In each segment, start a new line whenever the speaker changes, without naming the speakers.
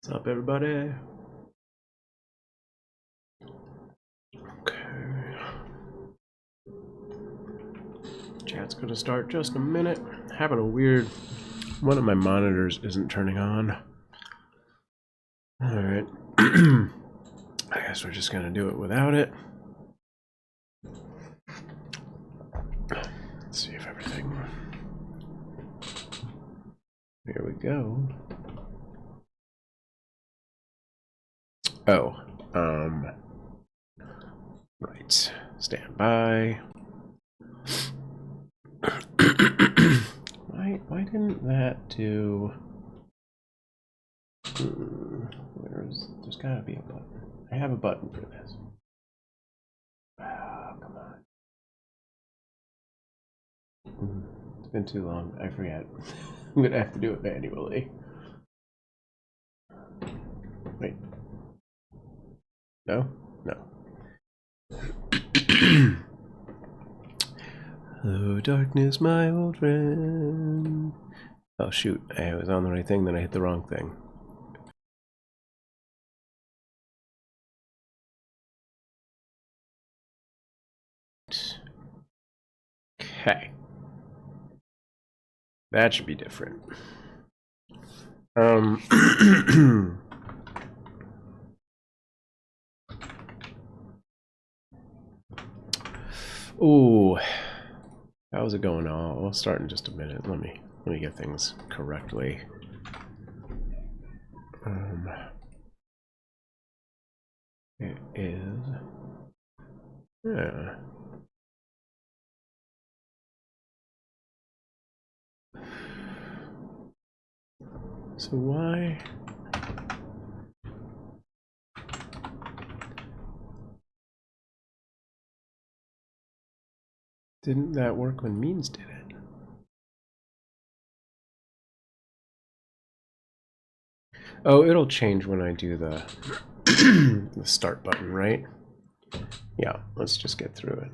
What's up, everybody? Okay. Chat's gonna start just in a minute. Having a weird... One of my monitors isn't turning on. Alright. I guess we're just gonna do it without it. Let's see if everything... Here we go. Oh, right. Stand by. Why didn't that do... There's gotta be a button. I have a button for this. Oh, come on. It's been too long. I forget. I'm gonna have to do it manually. Wait. No? No. Hello, darkness, my old friend. Oh, shoot. I was on the right thing, then I hit the wrong thing. Okay. That should be different. Ooh, how's it going? I'll start in just a minute. Let me get things correctly. It is. Yeah. So why? Didn't that work when Means did it? Oh, it'll change when I do the the start button, right? Yeah, let's just get through it.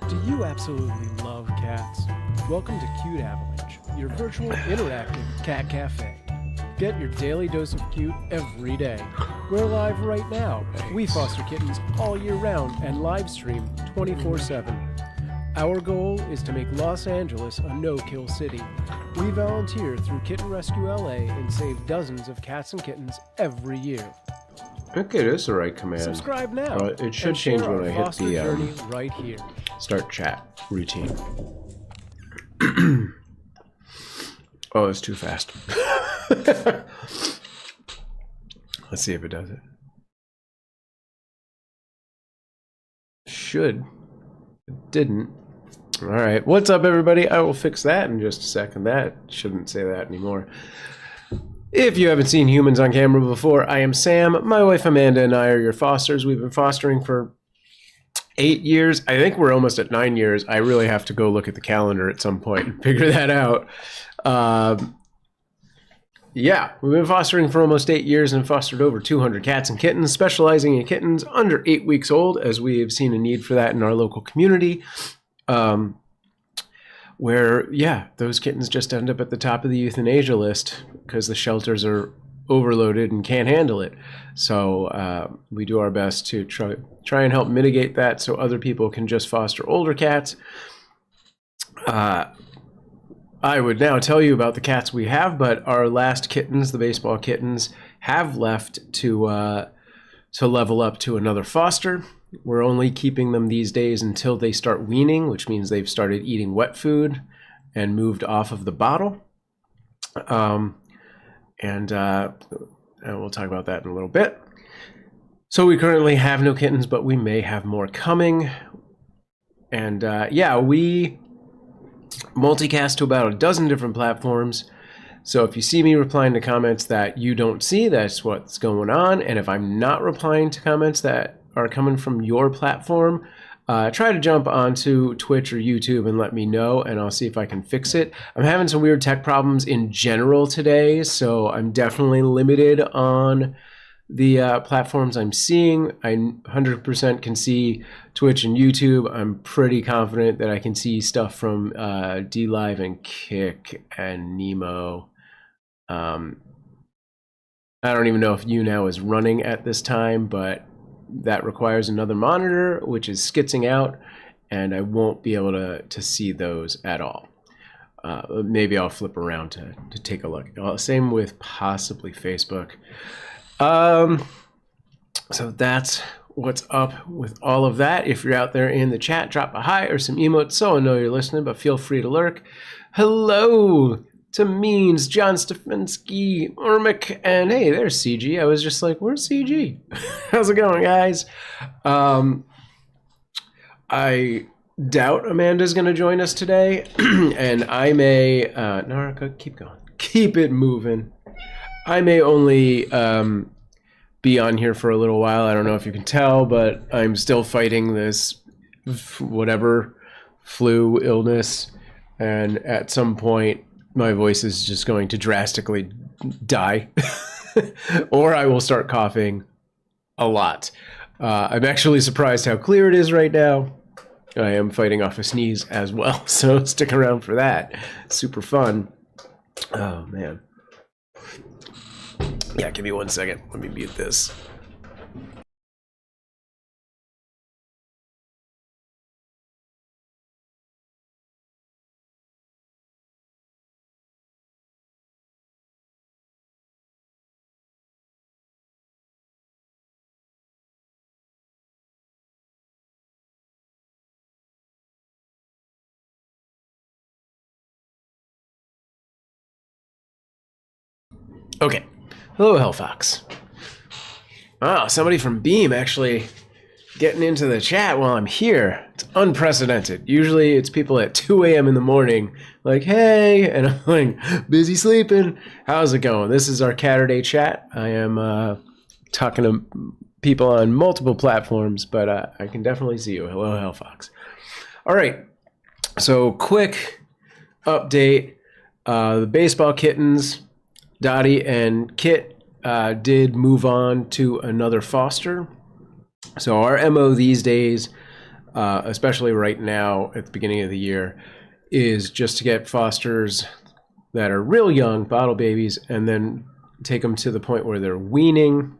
Do you absolutely love cats? Welcome to CuteAvalanche, your virtual interactive cat cafe. Get your daily dose of cute every day. We're live right now. We foster kittens all year round and live stream 24/7. Our goal is to make Los Angeles a no-kill city. We volunteer through Kitten Rescue LA and save dozens of cats and kittens every year.
Okay, this is the right command.
Subscribe now.
It should change when I hit the
journey right here.
Start chat routine. Oh, it's too fast. Let's see if it does it. Should. It didn't. All right. What's up, everybody? I will fix that in just a second. That shouldn't say that anymore. If you haven't seen humans on camera before, I am Sam. My wife Amanda and I are your fosters. We've been fostering for 8 years. I think we're almost at 9 years. I really have to go look at the calendar at some point and figure that out. Yeah, we've been fostering for almost 8 years and fostered over 200 cats and kittens, specializing in kittens under 8 weeks old, as we have seen a need for that in our local community. Where, yeah, those kittens just end up at the top of the euthanasia list because the shelters are overloaded and can't handle it. So we do our best to try and help mitigate that so other people can just foster older cats. I would now tell you about the cats we have, but our last kittens, the baseball kittens, have left to level up to another foster. We're only keeping them these days until they start weaning, which means they've started eating wet food and moved off of the bottle. And we'll talk about that in a little bit. So we currently have no kittens, but we may have more coming. And yeah, we multicast to about a dozen different platforms. So if you see me replying to comments that you don't see, that's what's going on. And if I'm not replying to comments that are coming from your platform, try to jump onto Twitch or YouTube and let me know, and I'll see if I can fix it. I'm having some weird tech problems in general today, so I'm definitely limited on the platforms I'm seeing. I 100% can see Twitch and YouTube. I'm pretty confident that I can see stuff from DLive and Kick and Nemo. I don't even know if YouNow is running at this time, but that requires another monitor, which is skitzing out, and I won't be able to see those at all. Maybe I'll flip around to take a look. Same with possibly Facebook. So that's what's up with all of that. If you're out there in the chat, drop a hi or some emotes so I know you're listening, but feel free to lurk. Hello to Means, John Stefanski, Urmic, and hey, there's CG. I was just like, where's CG? How's it going, guys? I doubt Amanda's going to join us today, and I may... Naraka, keep going. Keep it moving. I may only be on here for a little while. I don't know if you can tell, but I'm still fighting this whatever flu illness, and at some point, my voice is just going to drastically die, or I will start coughing a lot. I'm actually surprised how clear it is right now. I am fighting off a sneeze as well, so stick around for that. Super fun. Oh, man. Yeah, give me 1 second. Let me mute this. Okay. Hello, Hellfox. Oh, somebody from Beam actually getting into the chat while I'm here. It's unprecedented. Usually it's people at 2 a.m. in the morning like, hey, and I'm like, busy sleeping. How's it going? This is our Caturday Chat. I am talking to people on multiple platforms, but I can definitely see you. Hello, Hellfox. All right. So quick update. The baseball kittens, Dottie and Kit, did move on to another foster. So our MO these days, especially right now at the beginning of the year, is just to get fosters that are real young, bottle babies, and then take them to the point where they're weaning,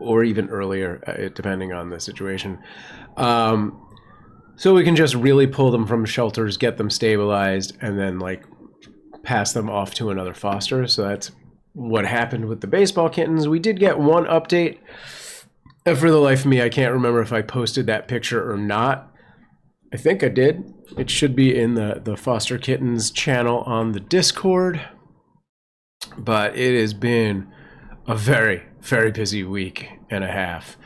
or even earlier, depending on the situation. So we can just really pull them from shelters, get them stabilized, and then like pass them off to another foster. So that's what happened with the baseball kittens. We did get one update. For the life of me, I can't remember if I posted that picture or not. I think I did. It should be in the foster kittens channel on the Discord. But it has been a very, very busy week and a half.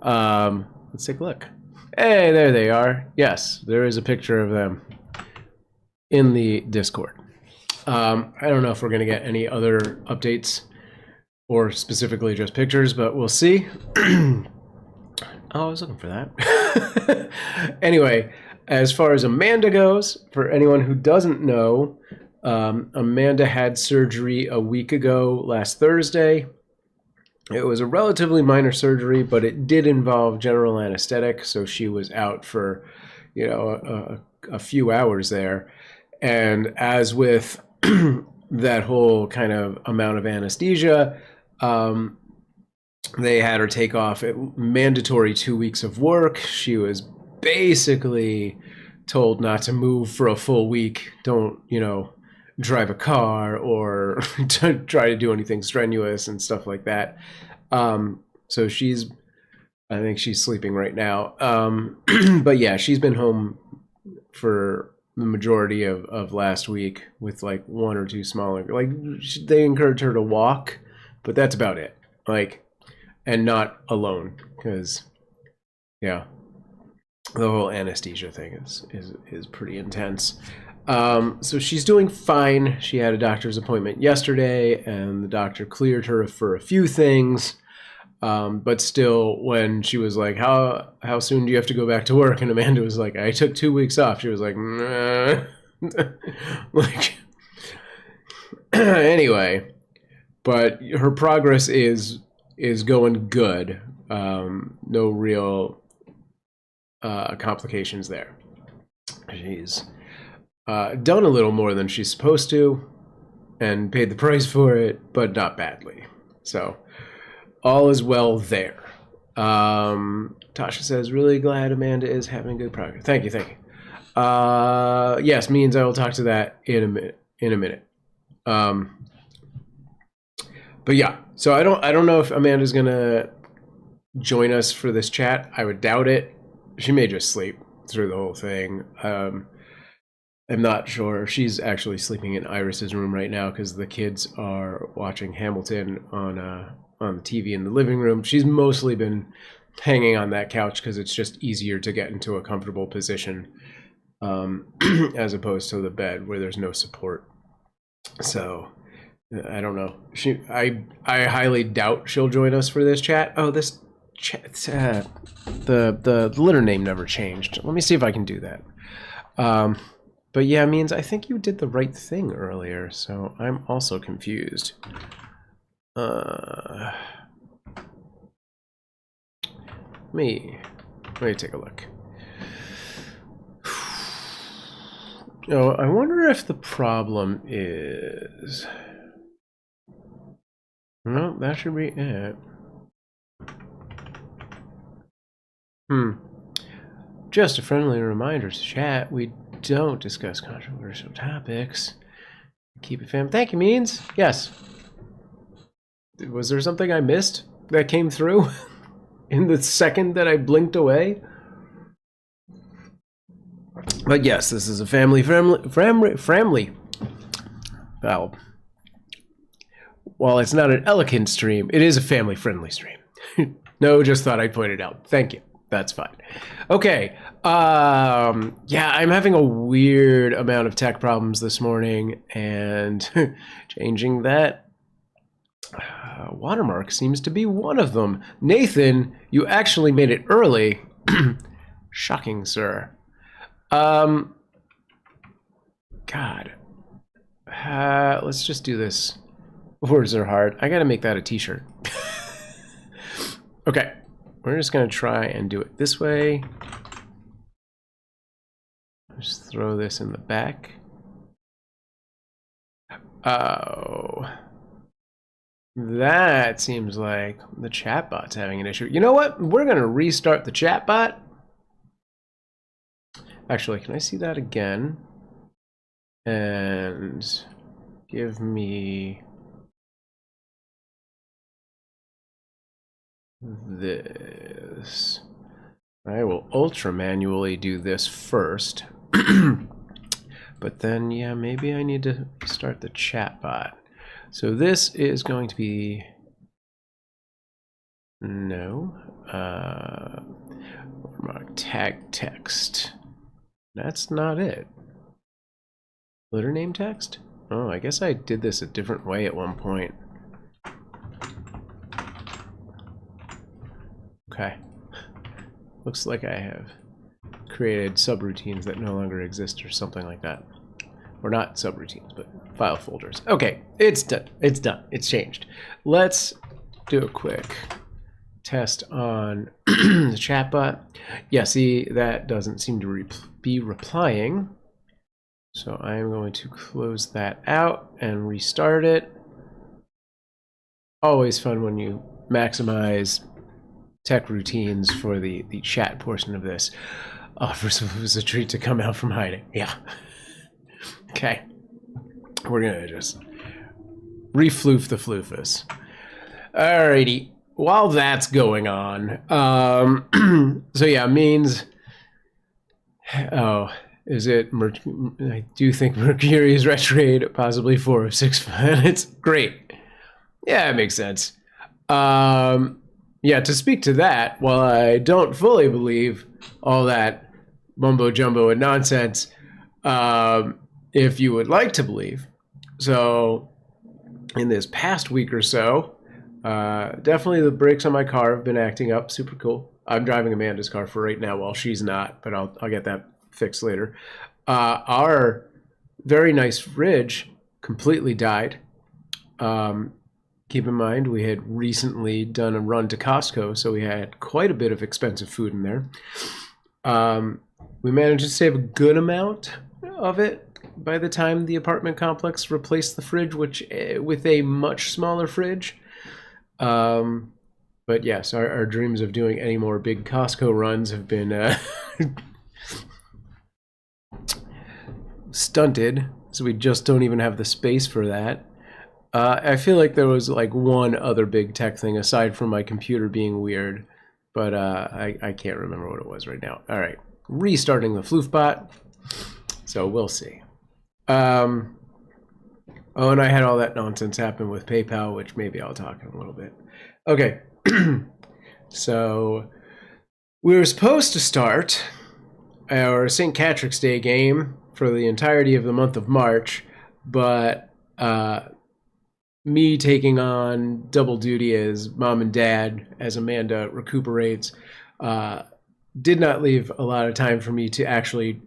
Let's take a look. Hey, there they are. Yes, there is a picture of them in the Discord. I don't know if we're going to get any other updates or specifically just pictures, but we'll see. Oh, I was looking for that. Anyway, as far as Amanda goes, for anyone who doesn't know, Amanda had surgery a week ago, last Thursday. It was a relatively minor surgery, but it did involve general anesthetic, so she was out for, a few hours there. And as with that whole kind of amount of anesthesia, they had her take off mandatory 2 weeks of work. She was basically told not to move for a full week. Don't, drive a car or to try to do anything strenuous and stuff like that. So I think she's sleeping right now. But yeah, she's been home for the majority of last week with like one or two smaller, they encouraged her to walk, but that's about it. And not alone, because yeah, the whole anesthesia thing is pretty intense. So she's doing fine. She had a doctor's appointment yesterday, and the doctor cleared her for a few things. But still, when she was like, how soon do you have to go back to work? And Amanda was like, I took 2 weeks off. She was like, nah. Anyway, but her progress is is going good. No real complications there. She's done a little more than she's supposed to and paid the price for it, but not badly. So all is well there. Tasha says, really glad Amanda is having good progress. Thank you, thank you. Yes, means I will talk to that in a minute. But yeah, so I don't know if Amanda's gonna join us for this chat. I would doubt it. She may just sleep through the whole thing. I'm not sure. She's actually sleeping in Iris's room right now because the kids are watching Hamilton on the TV in the living room. She's mostly been hanging on that couch because it's just easier to get into a comfortable position as opposed to the bed where there's no support. So I don't know. I highly doubt she'll join us for this chat. Oh, this chat, the litter name never changed. Let me see if I can do that. But yeah, means I think you did the right thing earlier, so I'm also confused. Let me take a look. Oh, I wonder if the problem is... No, that should be it. Just a friendly reminder to chat, we don't discuss controversial topics. Keep it fam. Thank you, Means. Yes. Was there something I missed that came through in the second that I blinked away? But yes, this is a family. Well, while it's not an elegant stream, it is a family-friendly stream. No, just thought I'd point it out. Thank you. That's fine. Okay. Yeah, I'm having a weird amount of tech problems this morning, and changing that watermark seems to be one of them. Nathan, you actually made it early. Shocking, sir. God. Let's just do this. Words are hard. I gotta make that a t-shirt. Okay. We're just gonna try and do it this way. Just throw this in the back. Oh. That seems like the chatbot's having an issue. You know what? We're gonna restart the chatbot. Actually, can I see that again? And give me this. I will ultra manually do this first. But then, yeah, maybe I need to start the chatbot. So this is going to be... No. Tag text. That's not it. Litter name text? Oh, I guess I did this a different way at one point. Okay. Looks like I have created subroutines that no longer exist or something like that. Or not subroutines, but file folders. Okay, it's done. It's done. It's changed. Let's do a quick test on the chatbot. Yeah, see, that doesn't seem to be replying. So I'm going to close that out and restart it. Always fun when you maximize tech routines for the chat portion of this. Oh, first of all, it was a treat to come out from hiding. Yeah. Okay. We're gonna just refloof the floofus. Alrighty. While that's going on, so yeah, means... Oh, is it... I do think Mercury is retrograde, possibly 4 of 6 planets. Great. Yeah, it makes sense. Yeah, to speak to that, while I don't fully believe all that mumbo jumbo and nonsense, if you would like to believe, so in this past week or so, definitely the brakes on my car have been acting up. Super cool. I'm driving Amanda's car for right now while she's not, but I'll get that fixed later. Our very nice fridge completely died. keep in mind we had recently done a run to Costco, so we had quite a bit of expensive food in there. We managed to save a good amount of it by the time the apartment complex replaced the fridge, which with a much smaller fridge. But yes, our dreams of doing any more big Costco runs have been stunted, so we just don't even have the space for that. I feel like there was like one other big tech thing aside from my computer being weird, but I can't remember what it was right now. All right, restarting the floofbot, so we'll see. Oh, and I had all that nonsense happen with PayPal, which maybe I'll talk in a little bit. Okay, so we were supposed to start our St. Patrick's Day game for the entirety of the month of March, but me taking on double duty as mom and dad as Amanda recuperates did not leave a lot of time for me to actually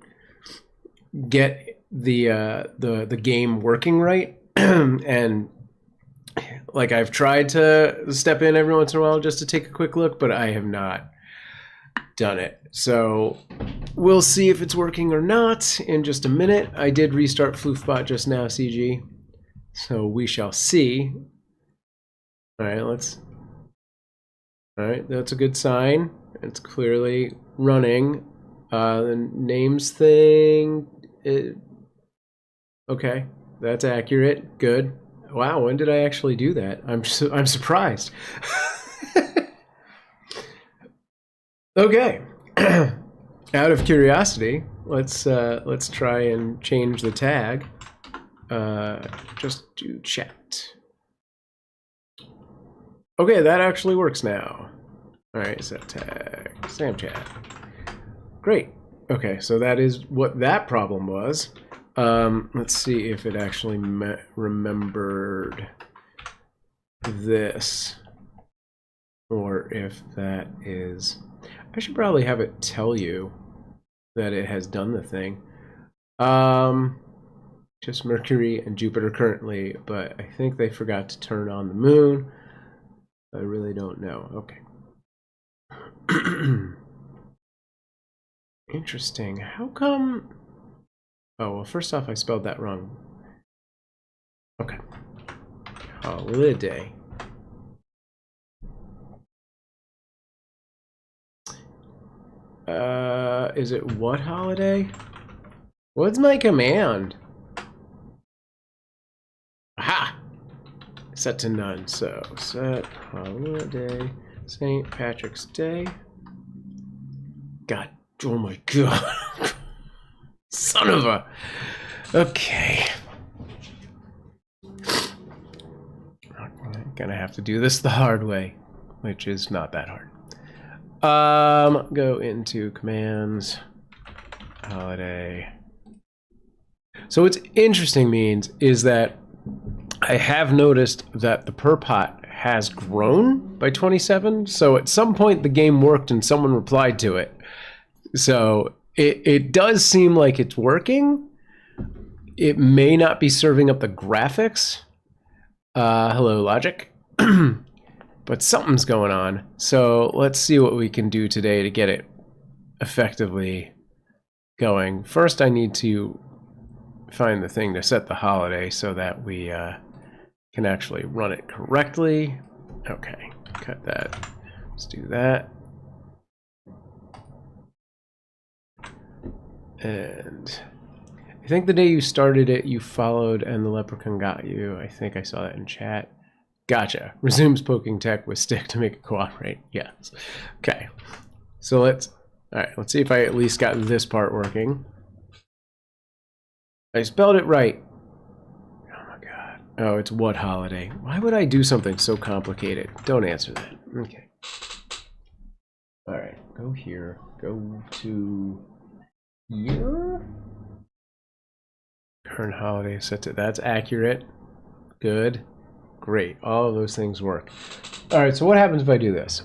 get the game working right. And like, I've tried to step in every once in a while just to take a quick look, but I have not done it. So we'll see if it's working or not in just a minute. I did restart Floofbot just now, CG. So we shall see. All right, that's a good sign. It's clearly running. The names thing, okay, that's accurate. Good. Wow, when did I actually do that? I'm surprised. Okay. Out of curiosity, let's try and change the tag. Just do chat. Okay, that actually works now. All right, set tag Sam chat. Great. Okay, so that is what that problem was. Let's see if it actually remembered this, or if that is. I should probably have it tell you that it has done the thing. Just Mercury and Jupiter currently, but I think they forgot to turn on the moon. I really don't know. Okay. Interesting. How come? Oh, well, first off, I spelled that wrong. Okay. Holiday. Is it what holiday? What's my command? Aha! Set to none. So set holiday St. Patrick's Day. God, oh my God. Son of a. Okay. I'm gonna have to do this the hard way, which is not that hard. Go into commands, holiday. So what's interesting means is that I have noticed that the per pot has grown by 27. So at some point the game worked and someone replied to it. So it does seem like it's working. It may not be serving up the graphics. Hello, Logic. But something's going on. So let's see what we can do today to get it effectively going. First, I need to find the thing to set the holiday so that we can actually run it correctly. Okay, cut that. Let's do that. And I think the day you started it, you followed and the leprechaun got you. I think I saw that in chat. Gotcha. Resumes poking tech with stick to make it cooperate. Yes. Okay. So let's see if I at least got this part working. I spelled it right. Oh my God. Oh, it's what holiday? Why would I do something so complicated? Don't answer that. Okay. All right. Go here. Go to here. Current holiday set to. That's accurate. Good. Great. All of those things work. All right. So what happens if I do this?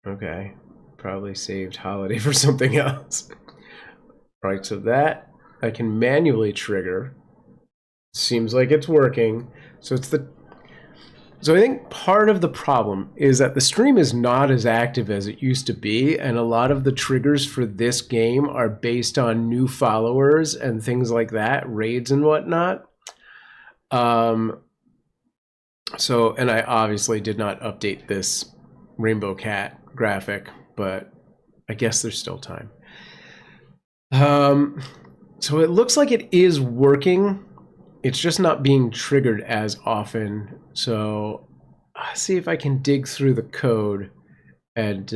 Okay. Probably saved holiday for something else. Right. So that I can manually trigger Seems like it's working. So I think part of the problem is that the stream is not as active as it used to be, and a lot of the triggers for this game are based on new followers and things like that, raids and whatnot. So, and I obviously did not update this rainbow cat graphic, but I guess there's still time. So it looks like it is working. It's just not being triggered as often. So I'll see if I can dig through the code and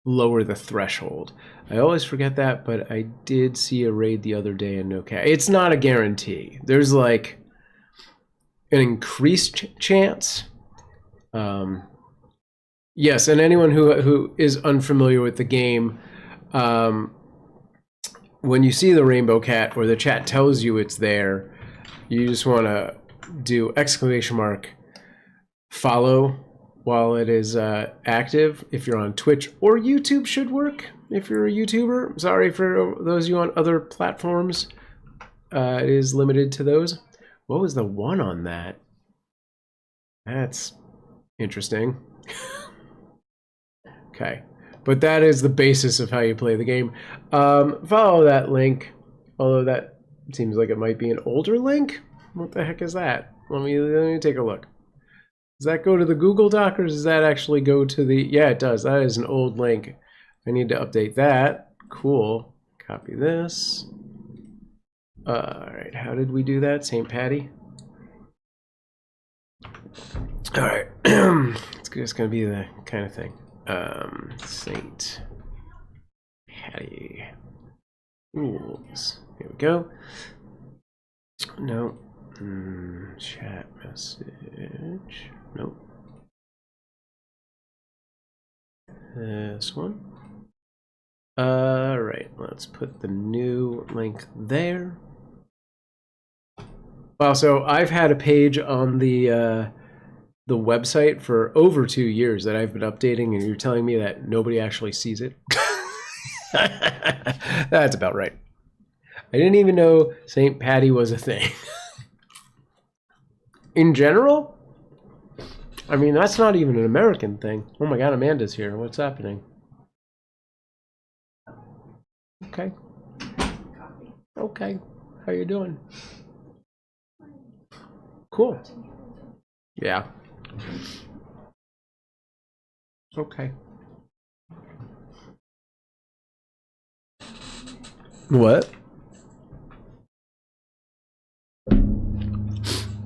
lower the threshold. I always forget that, but I did see a raid the other day and no cat. It's not a guarantee. There's like an increased chance. Yes, and anyone who is unfamiliar with the game, when you see the rainbow cat or the chat tells you it's there, you just want to do ! follow while it is active. If you're on Twitch, or YouTube should work if you're a YouTuber. Sorry for those of you on other platforms. It is limited to those. What was the one on that? That's interesting. Okay. But that is the basis of how you play the game. Follow that link, although that seems like it might be an older link. What the heck is that? Let me take a look. Does that go to the Google Doc, or does that actually go to the... Yeah, it does. That is an old link. I need to update that. Cool. Copy this. All right, how did we do that? St. Patty? All right. It's just going to be the kind of thing. St. Patty rules. Here we go. No. Chat message. Nope. This one. All right, let's put the new link there. Wow, so I've had a page on the website for over 2 years that I've been updating, and you're telling me that nobody actually sees it? That's about right. I didn't even know St. Patty was a thing. In general, I mean, that's not even an American thing. Oh my God, Amanda's here. What's happening? Okay. Okay. How you doing? Cool. Yeah. Okay. What?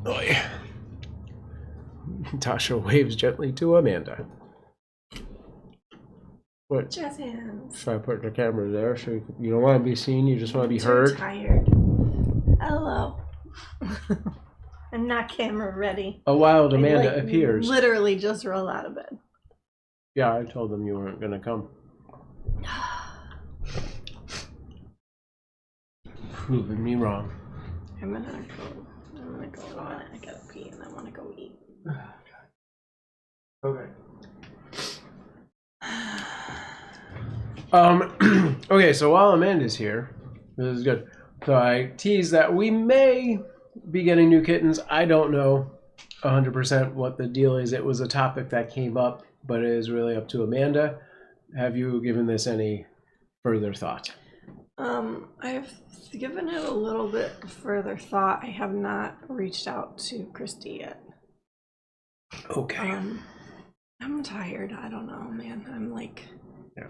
Oh yeah. Tasha waves gently to Amanda. What?
Jazz hands.
Should I put the camera there so you don't want to be seen? You just want to be heard?
Tired. Hello. I'm not camera ready.
A wild Amanda appears.
Literally just roll out of bed.
Yeah, I told them you weren't gonna come. Proving me wrong.
I'm gonna go in a minute. I gotta pee and I wanna go eat.
Okay. Okay, so while Amanda's here, this is good. So I tease that we may be getting new kittens. I don't know 100% what the deal is. It was a topic that came up, but it is really up to Amanda. Have you given this any further thought?
I've given it a little bit further thought. I have not reached out to Christy yet.
Okay.
I'm tired. I don't know, man. I'm like,
Yeah.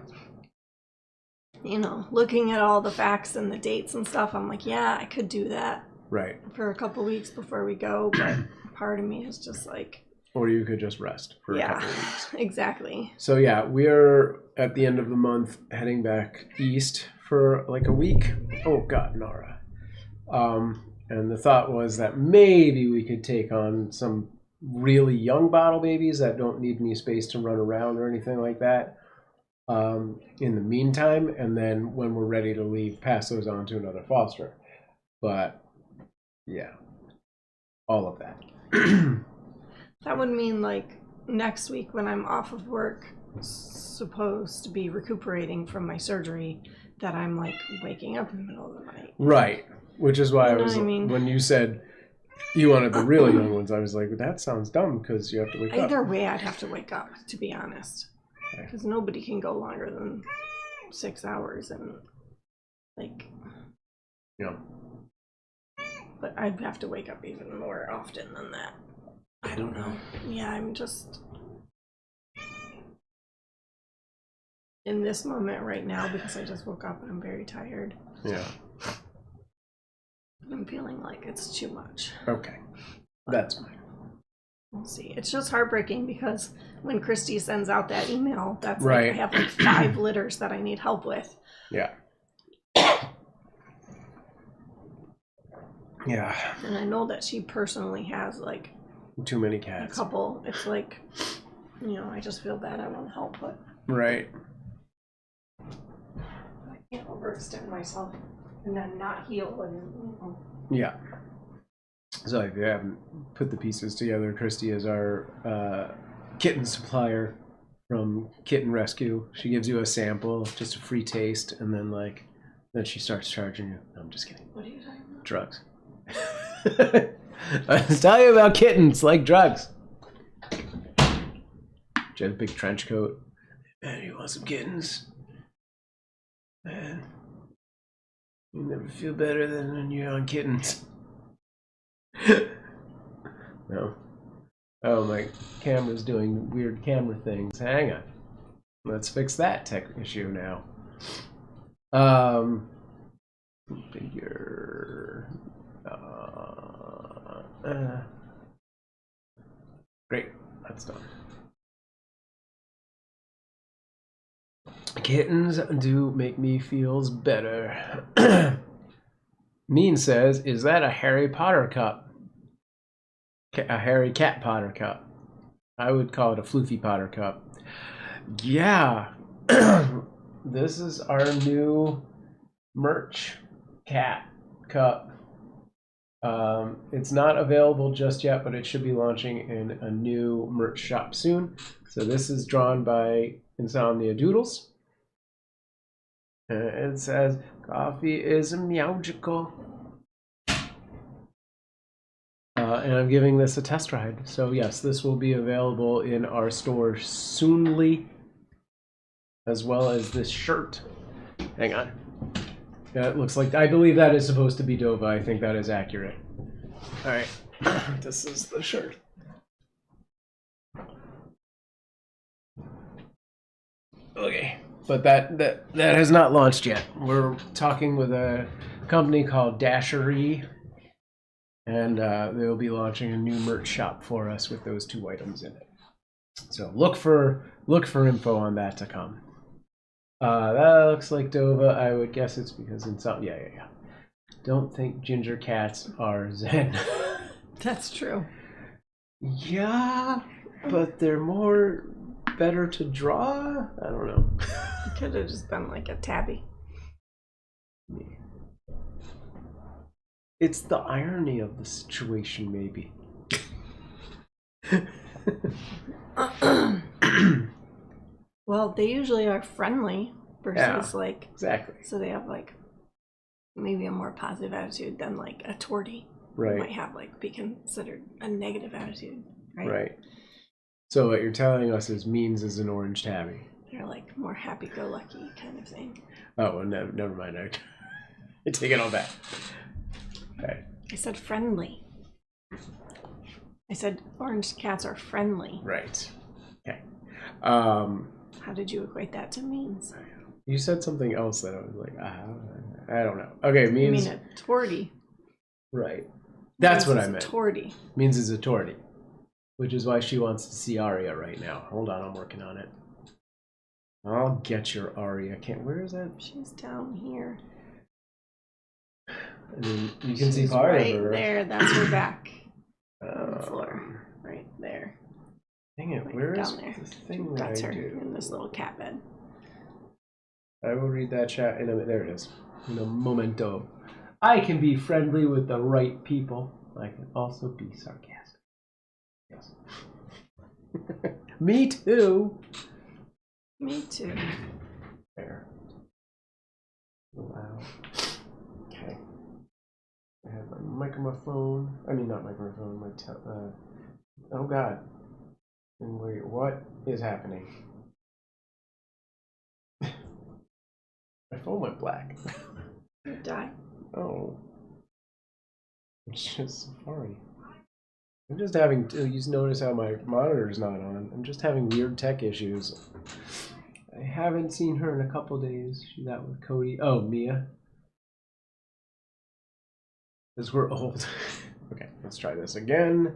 you know, looking at all the facts and the dates and stuff. I'm like, yeah, I could do that
Right.
for a couple weeks before we go, but part of me is just like,
Or you could just rest for a couple of weeks.
Exactly.
So yeah, we're at the end of the month heading back east for like a week. Oh God, Nara. And the thought was that maybe we could take on some really young bottle babies that don't need any space to run around or anything like that in the meantime, and then when we're ready to leave, pass those on to another foster. But yeah, all of that.
That would mean like next week when I'm off of work, supposed to be recuperating from my surgery, that I'm like waking up in the middle of the night.
Right. Which is why
You
I
know
was,
what I mean?
when you said you wanted the really young ones, I was like, that sounds dumb because you have to wake up.
Either way, I'd have to wake up, to be honest.
Okay.
Because nobody can go longer than 6 hours and like.
Yeah.
But I'd have to wake up even more often than that. I don't know. Yeah, I'm just in this moment right now because I just woke up and I'm very tired.
Yeah.
I'm feeling like it's too much.
Okay. That's fine.
We'll see. It's just heartbreaking because when Christy sends out that email, that's
Right.
like I have like 5 litters that I need help with.
Yeah. Yeah.
And I know that she personally has like
Too many
a
cats.
couple. It's like, you know, I just feel bad. I want to help, but
Right.
I can't overextend myself and then not heal. And
Yeah. So if you haven't put the pieces together, Christy is our kitten supplier from Kitten Rescue. She gives you a sample, just a free taste, and then she starts charging you. No, I'm just kidding.
what are you talking about?
Drugs. I was telling you about kittens, like drugs. She has a big trench coat. Man, you want some kittens? Man, you never feel better than when you're on kittens. No. Oh, my camera's doing weird camera things. Hang on. Let's fix that tech issue now. Figure. Great. That's done. Kittens do make me feels better. Mean says, is that a Harry Potter cup? A Harry Cat Potter cup. I would call it a Floofy Potter cup. Yeah. This is our new merch cat cup. It's not available just yet, but it should be launching in a new merch shop soon. So this is drawn by Insomnia Doodles. It says, coffee is meowgical. And I'm giving this a test ride. So yes, this will be available in our store soonly, as well as this shirt. Hang on. Yeah, it looks like, I believe that is supposed to be Dova. I think that is accurate. All right, this is the shirt. Okay, but that has not launched yet. We're talking with a company called Dashery, and they will be launching a new merch shop for us with those 2 items in it. So look for info on that to come. That looks like Dova. I would guess it's because yeah. Don't think ginger cats are zen.
That's true.
Yeah, but they're better to draw? I don't know.
It could have just been like a tabby.
It's the irony of the situation, maybe.
Well, they usually are friendly versus like
Exactly.
so they have like maybe a more positive attitude than like a tortie.
Right.
Might have like be considered a negative attitude, right?
Right. So what you're telling us is Means is an orange tabby.
They're like more happy-go-lucky kind of thing.
Oh, well, never mind. I take it all back. Okay.
I said friendly. I said orange cats are friendly.
Right. Okay.
How did you equate that to Means?
You said something else that I was like, I don't know. Okay,
You
Means.
mean a tortie?
Right. That's
Means
what I
is a
meant.
tortie.
Means is a tortie, which is why she wants to see Aria right now. Hold on, I'm working on it. I'll get your Aria. Where is that?
She's down here.
I mean, you can see
She's
part
right
of her.
there. That's her back on the floor. Right there.
Dang it,
Right
where is
down there.
the thing that
That's
I
her
do?
in this little cat bed.
I will read that chat in a minute. There it is. In a momento. I can be friendly with the right people. I can also be sarcastic. Yes. Me too.
Me too.
There. microphone. I mean, not microphone. Oh God. And wait, what is happening? My phone went black.
You die.
Oh. It's just Safari. I'm just having. You notice how my monitor's not on. I'm just having weird tech issues. I haven't seen her in a couple days. She's out with Cody. Oh, Mia. Because we're old. Okay, let's try this again.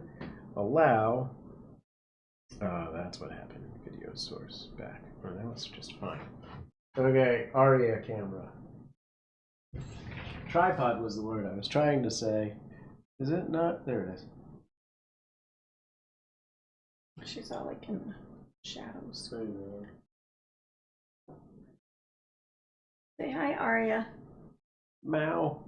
Allow. Oh, that's what happened. Video source back. Oh, that was just fine. Okay, Aria camera. Tripod was the word I was trying to say. Is it not? There it is.
She's all like in the shadows. Say hi, Aria.
Mao.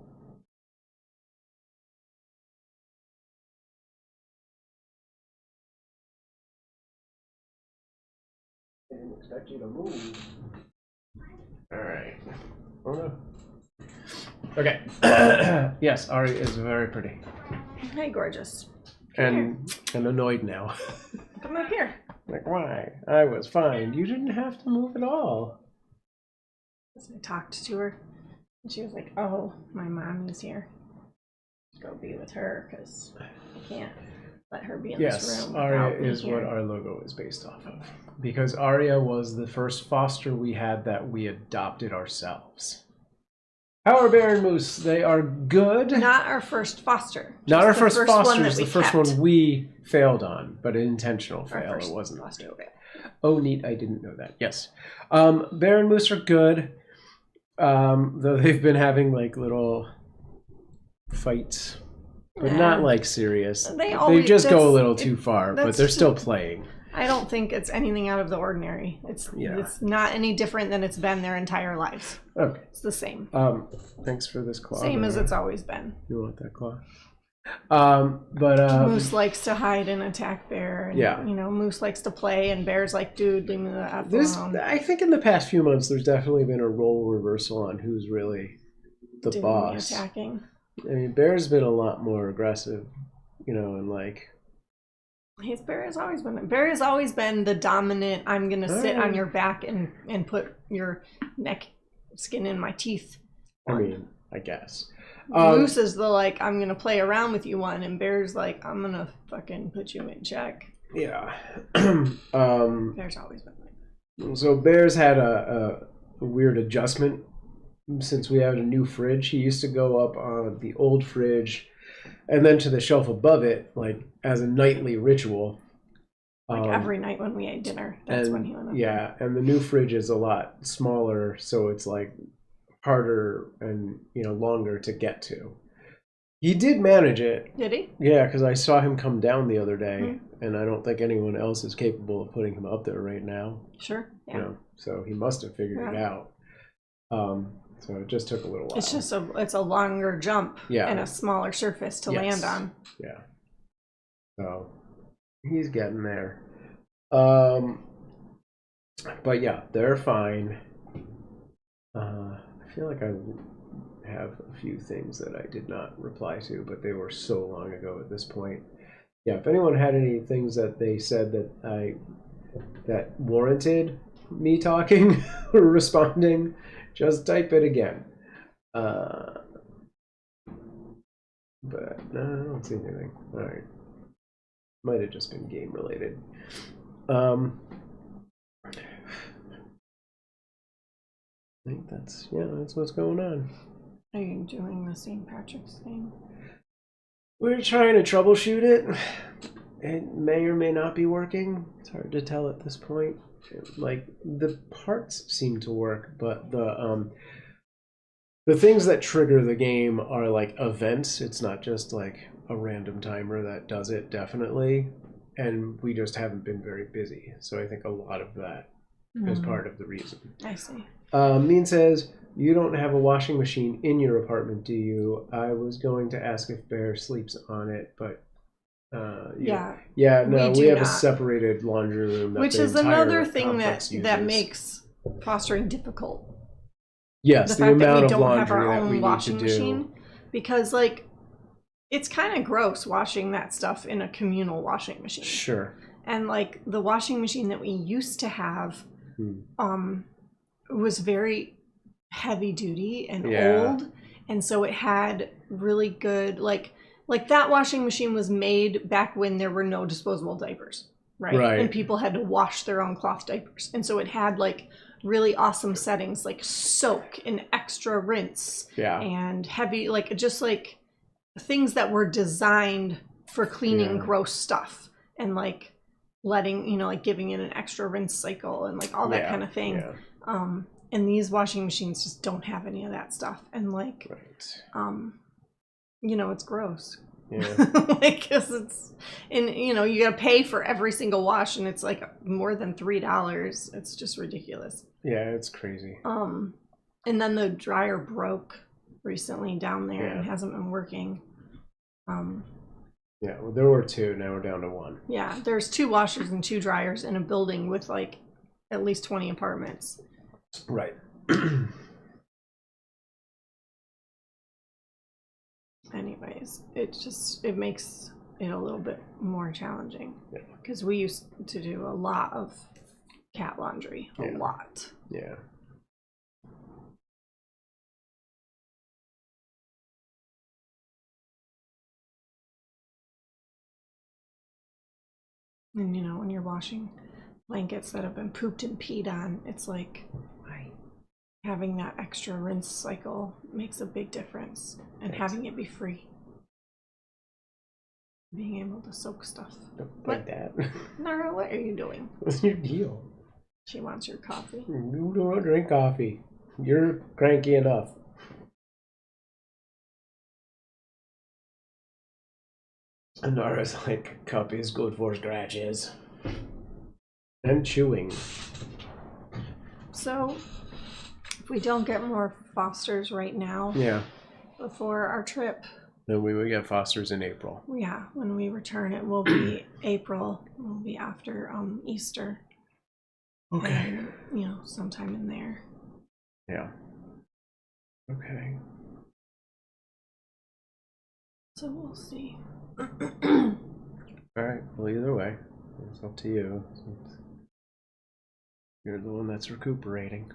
I didn't expect you to move. Alright. Oh no. Okay. Yes, Aria is very pretty.
Hey, gorgeous.
And annoyed now.
Come up here.
Like, why? I was fine. You didn't have to move at all.
So I talked to her, and she was like, oh, my mommy's here. Go be with her, because I can't let her be in this room.
Aria is what our logo is based off of. Because Aria was the first foster we had that we adopted ourselves. How are Bear and Moose? They are good.
Not our first foster.
Not our first foster. It's the first
kept.
one we failed on, but an intentional fail. It wasn't.
Foster, okay.
Oh, neat. I didn't know that. Yes. Bear and Moose are good. Though they've been having like little fights, but not like serious. They just go a little too far, but they're still playing.
I don't think it's anything out of the ordinary. It's not any different than it's been their entire lives.
Okay.
It's the same.
Thanks for this claw.
Same as it's always been.
You want that claw? But
Moose likes to hide and attack Bear. And, you know, Moose likes to play, and Bear's like, dude, leave me the F alone.
I think in the past few months, there's definitely been a role reversal on who's really the boss.
Attacking.
I mean, Bear's been a lot more aggressive, you know, and like.
Bear has always been the dominant. I'm gonna sit on your back and put your neck skin in my teeth.
I mean, I guess.
Moose is the like, I'm gonna play around with you one, and Bear's like, I'm gonna fucking put you in check.
Yeah.
Bear's always been like that.
So Bear's had a weird adjustment since we have a new fridge. He used to go up on the old fridge and then to the shelf above it, like as a nightly ritual.
Like every night when we ate dinner, that's when he went up.
Yeah, and the new fridge is a lot smaller, so it's like harder and longer to get to. He did manage it.
Did he?
Yeah, because I saw him come down the other day, and I don't think anyone else is capable of putting him up there right now.
Sure. Yeah.
So he must have figured it out. So it just took a little while.
It's just it's a longer jump and a smaller surface to land on.
Yeah. So he's getting there. But yeah, they're fine. I feel like I have a few things that I did not reply to, but they were so long ago at this point. Yeah, if anyone had any things that they said that warranted me talking or responding, just type it again. But no, I don't see anything. All right. Might have just been game related. I think that's what's going on.
Are you doing the St. Patrick's thing?
We're trying to troubleshoot it. It may or may not be working. It's hard to tell at this point. Like the parts seem to work, but the things that trigger the game are like events. It's not just like a random timer that does it, definitely. And we just haven't been very busy. So I think a lot of that is part of the reason.
I see.
Mean says, you don't have a washing machine in your apartment, do you? I was going to ask if Bear sleeps on it, but no, we have a separated laundry room.
Which is another thing that makes fostering difficult.
Yes, the
fact
amount
that we
of
don't
laundry
have our
that we
own
need
washing
to do.
machine, because like it's kind of gross washing that stuff in a communal washing machine.
Sure.
And like the washing machine that we used to have was very heavy duty and old, and so it had really good like that washing machine was made back when there were no disposable diapers, right? And people had to wash their own cloth diapers, and so it had like really awesome settings like soak and extra rinse and heavy, like just like things that were designed for cleaning gross stuff and like letting, you know, like giving it an extra rinse cycle and like all that kind of thing. And these washing machines just don't have any of that stuff. And like, you know, it's gross. Like, cause it's, and you know, you gotta pay for every single wash and it's like more than $3. It's just ridiculous.
Yeah, it's crazy.
And then the dryer broke recently down there and hasn't been working.
Yeah, well, there were 2. Now we're down to 1.
Yeah, there's 2 washers and 2 dryers in a building with like at least 20 apartments.
Right.
Anyways, it makes it a little bit more challenging because we used to do a lot of cat laundry, a lot.
Yeah.
And you know, when you're washing blankets that have been pooped and peed on, it's like having that extra rinse cycle makes a big difference, and having it be free. Being able to soak stuff.
Like that.
Nara, what are you doing?
What's your deal?
She wants your coffee.
You don't drink coffee. You're cranky enough. And Nara's like, coffee is good for scratches. And chewing.
So, if we don't get more Fosters right now, before our trip,
then we will get Fosters in April.
Yeah, when we return, it will be April. It will be after Easter.
Okay.
And, you know, sometime in there.
Yeah. Okay.
So we'll see.
All right. Well, either way, it's up to you. You're the one that's recuperating.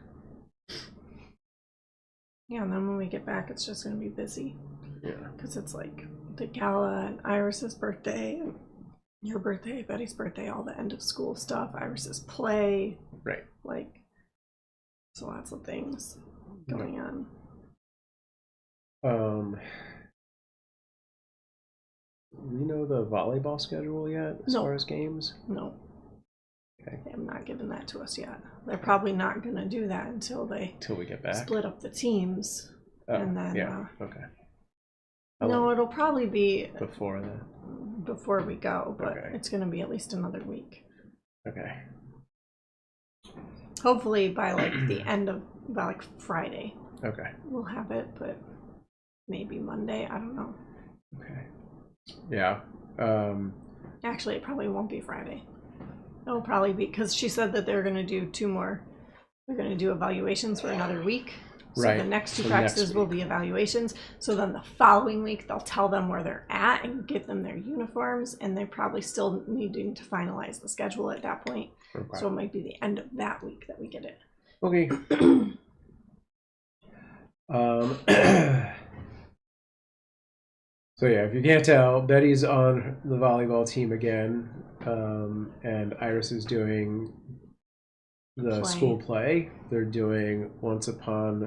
Yeah, and then when we get back, it's just going to be busy.
Yeah.
Because it's like the gala and Iris's birthday, and your birthday, Betty's birthday, all the end of school stuff, Iris's play.
Right.
Like, so lots of things going on.
We know the volleyball schedule yet as far as games?
No.
Okay.
They have not given that to us yet. They're probably not going to do that until
we get back.
Split up the teams. And then
okay.
No, it'll probably be
before that.
Before we go, but it's going to be at least another week.
Okay.
Hopefully by like by like Friday.
Okay.
We'll have it, but maybe Monday, I don't know.
Okay. Yeah.
Actually, it probably won't be Friday. It'll probably be, because she said that they're going to do 2 more. They're going to do evaluations for another week. So the next 2 practices will be evaluations. So then the following week, they'll tell them where they're at and give them their uniforms. And they're probably still needing to finalize the schedule at that point. Okay. So it might be the end of that week that we get it.
Okay. So yeah, if you can't tell, Betty's on the volleyball team again, and Iris is doing the school play. They're doing Once Upon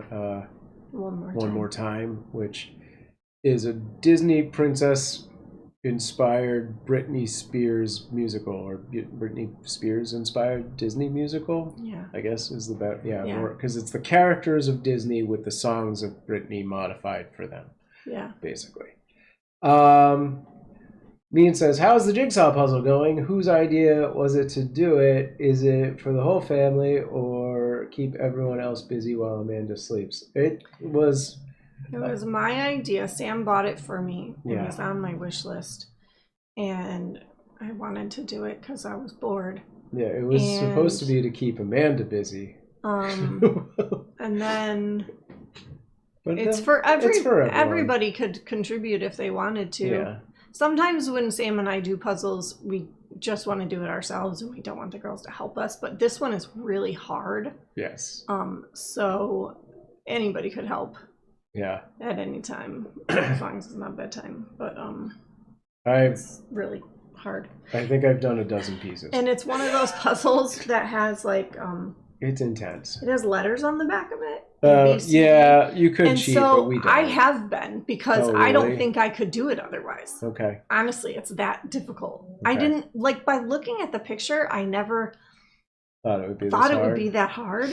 One More Time, which is a Disney princess inspired Britney Spears musical, or Britney Spears inspired Disney musical. Yeah, I guess is the better. Yeah, because it's the characters of Disney with the songs of Britney modified for them. Yeah, basically. Mean says, how's the jigsaw puzzle going? Whose idea was it to do it? Is it for the whole family or keep everyone else busy while Amanda sleeps? It was my idea. Sam bought it for me. It was on my wish list. And I wanted to do it because I was bored. Yeah, it was supposed to be to keep Amanda busy. And then But
it's for everybody could contribute if they wanted to.
Yeah.
Sometimes when Sam and I do puzzles, we just want to do it ourselves and we don't want the girls to help us. But this one is really hard.
Yes.
So anybody could help.
Yeah.
At any time, as long as it's not bedtime. But it's really hard.
I think I've done a dozen pieces.
And it's one of those puzzles that has like
it's intense.
It has letters on the back of it.
Yeah, you could cheat, but we don't.
I have been because
really?
I don't think I could do it otherwise.
Okay.
Honestly, it's that difficult.
Okay.
I didn't by looking at the picture, I never
thought it would be
that hard.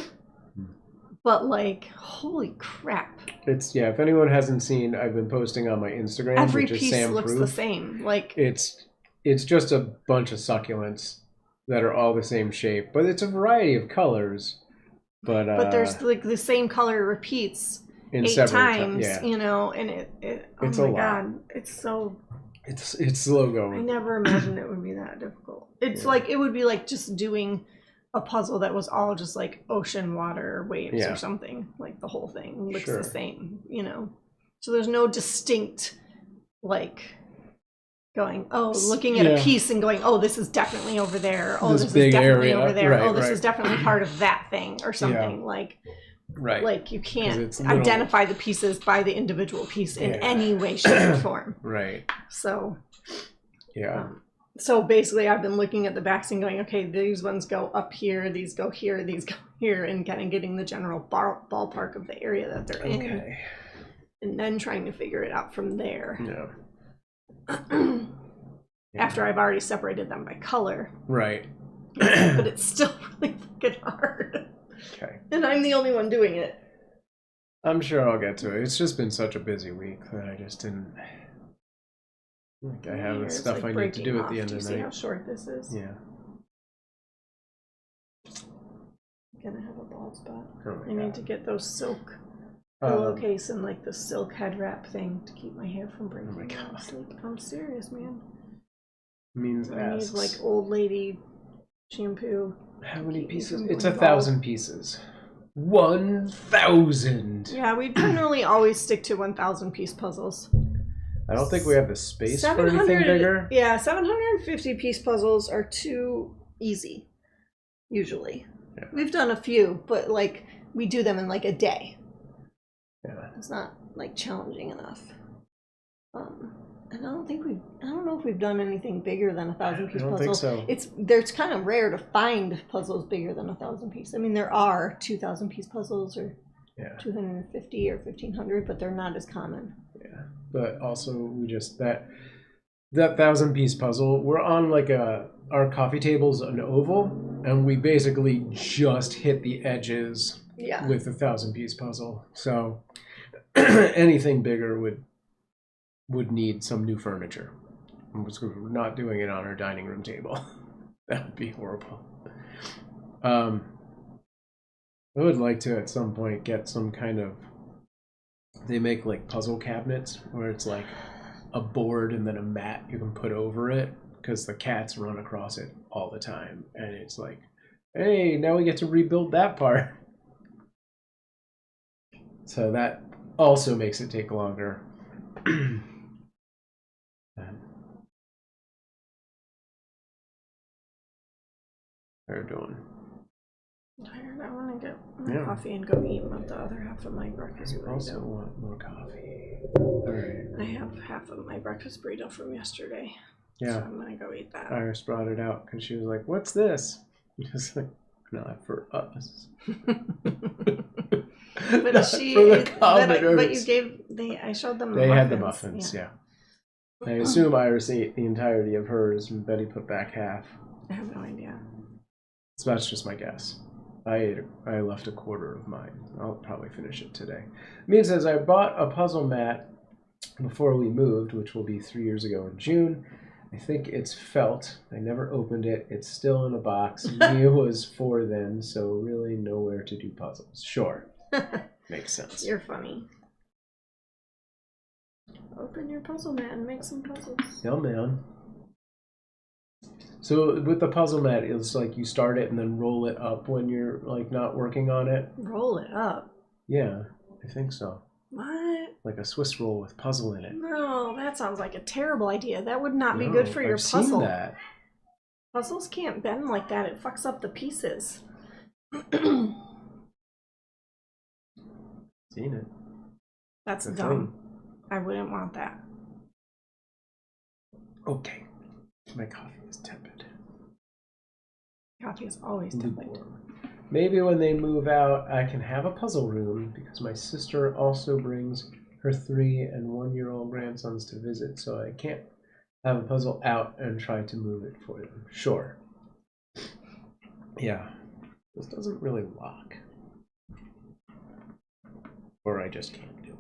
But like, holy crap!
It's if anyone hasn't seen, I've been posting on my Instagram.
Every
which is
piece
Sam
looks
Proof.
the same. Like
it's just a bunch of succulents that are all the same shape, but it's a variety of colors. But
there's like the same color repeats
in
8 times, you know, and
it's
oh
a
my
lot.
god, it's so.
It's slow going.
I never imagined it would be that difficult. It's like it would be like just doing a puzzle that was all just like ocean water waves or something. Like the whole thing looks the same, you know. So there's no distinct like going, looking at a piece and going, this is definitely over there. Oh, this is definitely area. Over there.
Right,
this is definitely part of that thing or something.
Yeah.
Like you can't identify the pieces by the individual piece in any way, shape, or form.
Right.
So
yeah.
So basically, I've been looking at the backs and going, okay, these ones go up here, these go here, these go here, and kind of getting the general ballpark of the area that they're in. And then trying to figure it out from there.
Yeah.
After I've already separated them by color.
Right.
But it's still really fucking hard.
Okay.
And I'm the only one doing it.
I'm sure I'll get to it. It's just been such a busy week that I just didn't. Like I have the stuff I need to do at the end of the night.
Do you see how short this is?
Yeah.
I'm gonna have a bald spot.
I
need to get those silk pillowcase and like the silk head wrap thing to keep my hair from breaking. Oh my god! I'm serious, man.
Means
I need like old lady shampoo.
How many pieces? It's 1,000 pieces. 1,000.
Yeah, we generally always stick to 1,000 piece puzzles.
I don't think we have the space for anything bigger.
Yeah, 750 piece puzzles are too easy, usually. Yeah. We've done a few, but like we do them in like a day.
Yeah.
It's not like challenging enough. And I don't know if we've done anything bigger than 1,000 piece puzzle. I don't think so. It's kind of rare to find puzzles bigger than 1,000 piece. I mean, there are 2,000 piece puzzles or 250 or 1,500, but they're not as common.
Yeah, but also we just that 1,000 piece puzzle. We're on like our coffee table's an oval, and we basically just hit the edges with the 1,000 piece puzzle. So anything bigger would need some new furniture. We're not doing it on our dining room table. That would be horrible. I would like to at some point get some kind of. They make like puzzle cabinets where it's like a board and then a mat you can put over it because the cats run across it all the time, and it's like, hey, now we get to rebuild that part. So that also makes it take longer. How are you doing?
I'm tired. I want to get my coffee and go eat the other half of my breakfast burrito.
I also want more coffee. All right.
I have half of my breakfast burrito from yesterday.
Yeah.
So I'm going to go eat that.
Iris brought it out because she was like, what's this? Just like, not for us.
But you gave, I showed them the muffins.
They had the muffins, yeah. I assume Iris ate the entirety of hers and Betty put back half.
I have no idea.
So that's just my guess. I left a quarter of mine. I'll probably finish it today. Mean says I bought a puzzle mat before we moved, which will be 3 years ago in June. I think it's felt. I never opened it. It's still in a box. Mia was 4 then, so really nowhere to do puzzles. Sure. Makes sense.
You're funny. Open your puzzle mat and make some puzzles.
Yeah, man. So with the puzzle mat, it's like you start it and then roll it up when you're like not working on it.
Roll it up?
Yeah, I think so.
What?
Like a Swiss roll with puzzle in it.
No, that sounds like a terrible idea. That would not be good for your puzzle.
I've seen that.
Puzzles can't bend like that. It fucks up the pieces.
Seen it.
That's dumb. I wouldn't want that.
Okay. My coffee is tepid.
Coffee is always tepid.
Maybe when they move out, I can have a puzzle room because my sister also brings her 3- and 1-year-old grandsons to visit, so I can't have a puzzle out and try to move it for them. Sure. Yeah. This doesn't really lock. Or I just can't do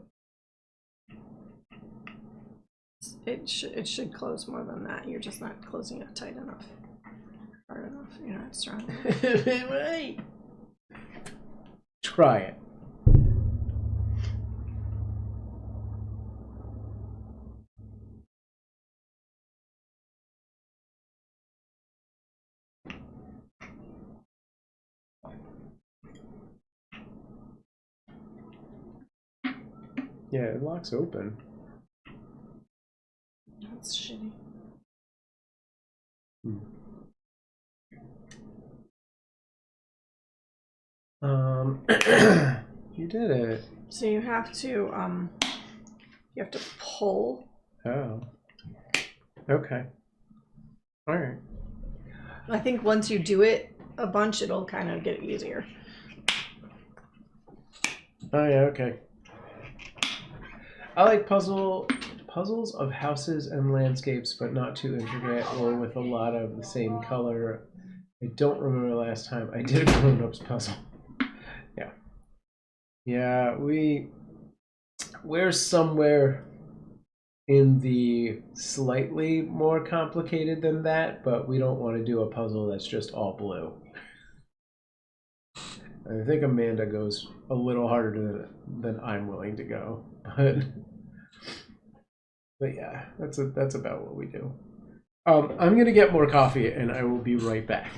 it.
It should close more than that. You're just not closing it tight enough. Hard enough. You're not strong enough.
Wait. Try it. Yeah, it locks open.
That's shitty.
You did it.
So you have to pull.
Oh. Okay. All right.
I think once you do it a bunch, it'll kind of get easier.
Oh yeah, okay. I like puzzles of houses and landscapes, but not too intricate or with a lot of the same color. I don't remember last time I did a grown-ups puzzle. Yeah. Yeah, we're somewhere in the slightly more complicated than that, but we don't want to do a puzzle that's just all blue. I think Amanda goes a little harder than I'm willing to go, but yeah, that's about what we do. I'm gonna get more coffee and I will be right back.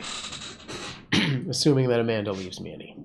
Assuming that Amanda leaves me any.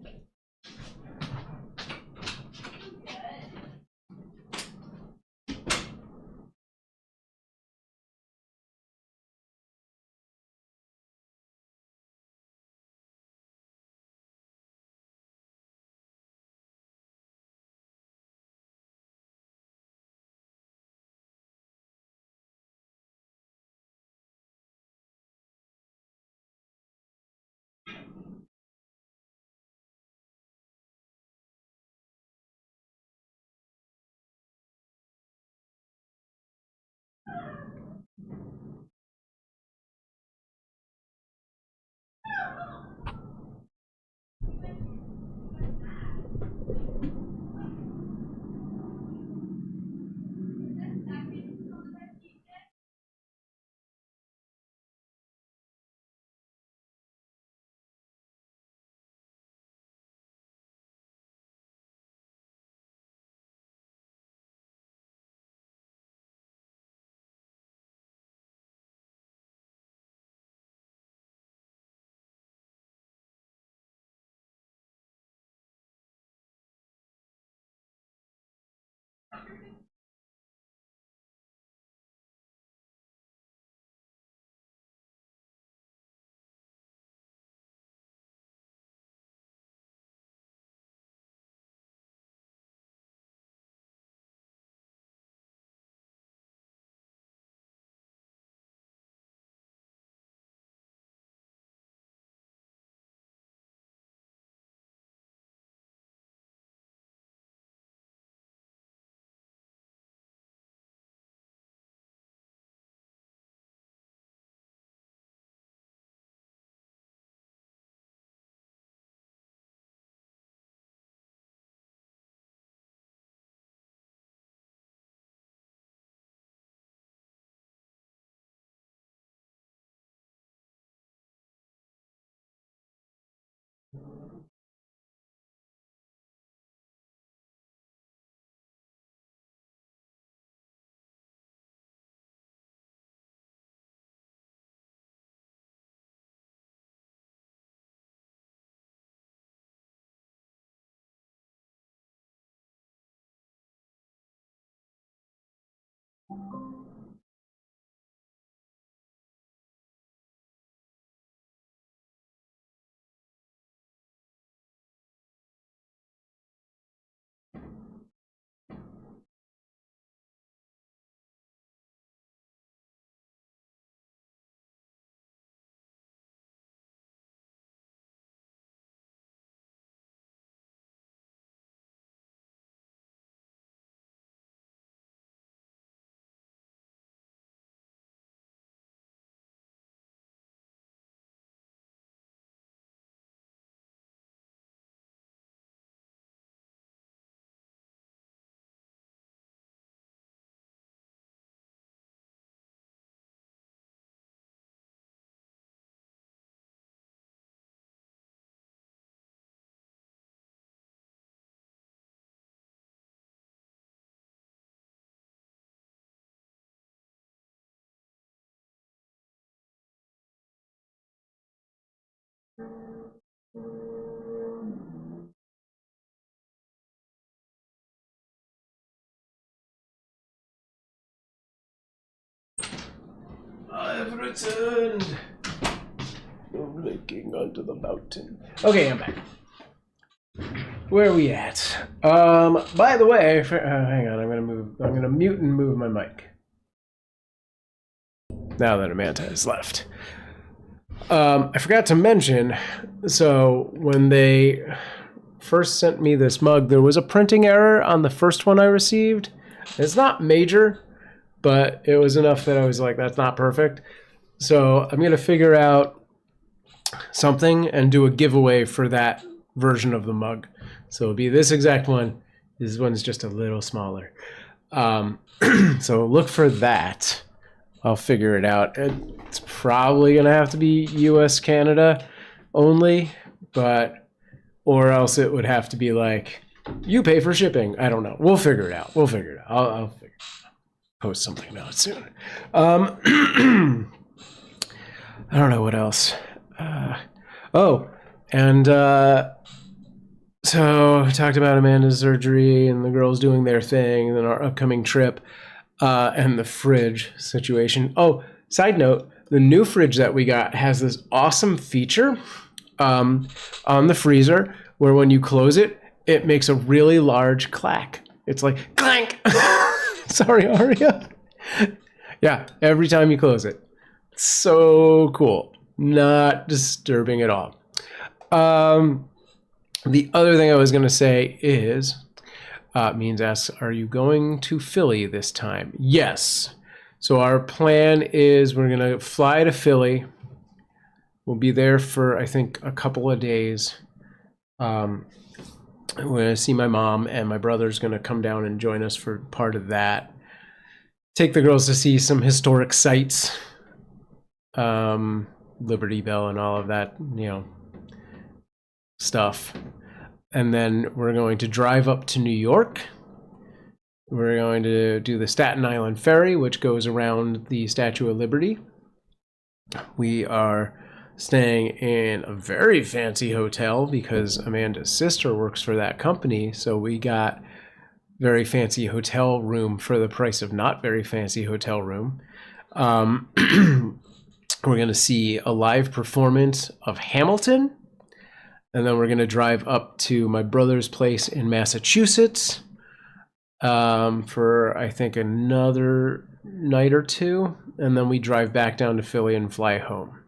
I've returned. Blinking onto the mountain. Okay, I'm back. Where are we at? By the way, hang on. I'm gonna mute and move my mic. Now that Amanda has left. I forgot to mention. So when they first sent me this mug, there was a printing error on the first one I received. It's not major, but it was enough that I was like, that's not perfect. So I'm going to figure out something and do a giveaway for that version of the mug. So it'll be this exact one. This one's just a little smaller. So look for that. I'll figure it out. It's probably going to have to be US, Canada only, but, or else it would have to be like, you pay for shipping. I don't know. We'll figure it out. I'll figure it out. Post something about it soon. I don't know what else. So I talked about Amanda's surgery and the girls doing their thing, and then our upcoming trip, and the fridge situation. Oh, side note, the new fridge that we got has this awesome feature on the freezer where when you close it, it makes a really large clack. It's like clank. Sorry, Aria. Yeah, every time you close it. So cool. Not disturbing at all. The other thing I was going to say is, Means asks, are you going to Philly this time? Yes. So our plan is we're going to fly to Philly. We'll be there for, I think, a couple of days. I'm going to see my mom, and my brother's going to come down and join us for part of that. Take the girls to see some historic sites, Liberty Bell and all of that, stuff. And then we're going to drive up to New York. We're going to do the Staten Island Ferry, which goes around the Statue of Liberty. We are staying in a very fancy hotel because Amanda's sister works for that company. So we got very fancy hotel room for the price of not very fancy hotel room. We're going to see a live performance of Hamilton. And then we're going to drive up to my brother's place in Massachusetts for, I think, another night or two. And then we drive back down to Philly and fly home.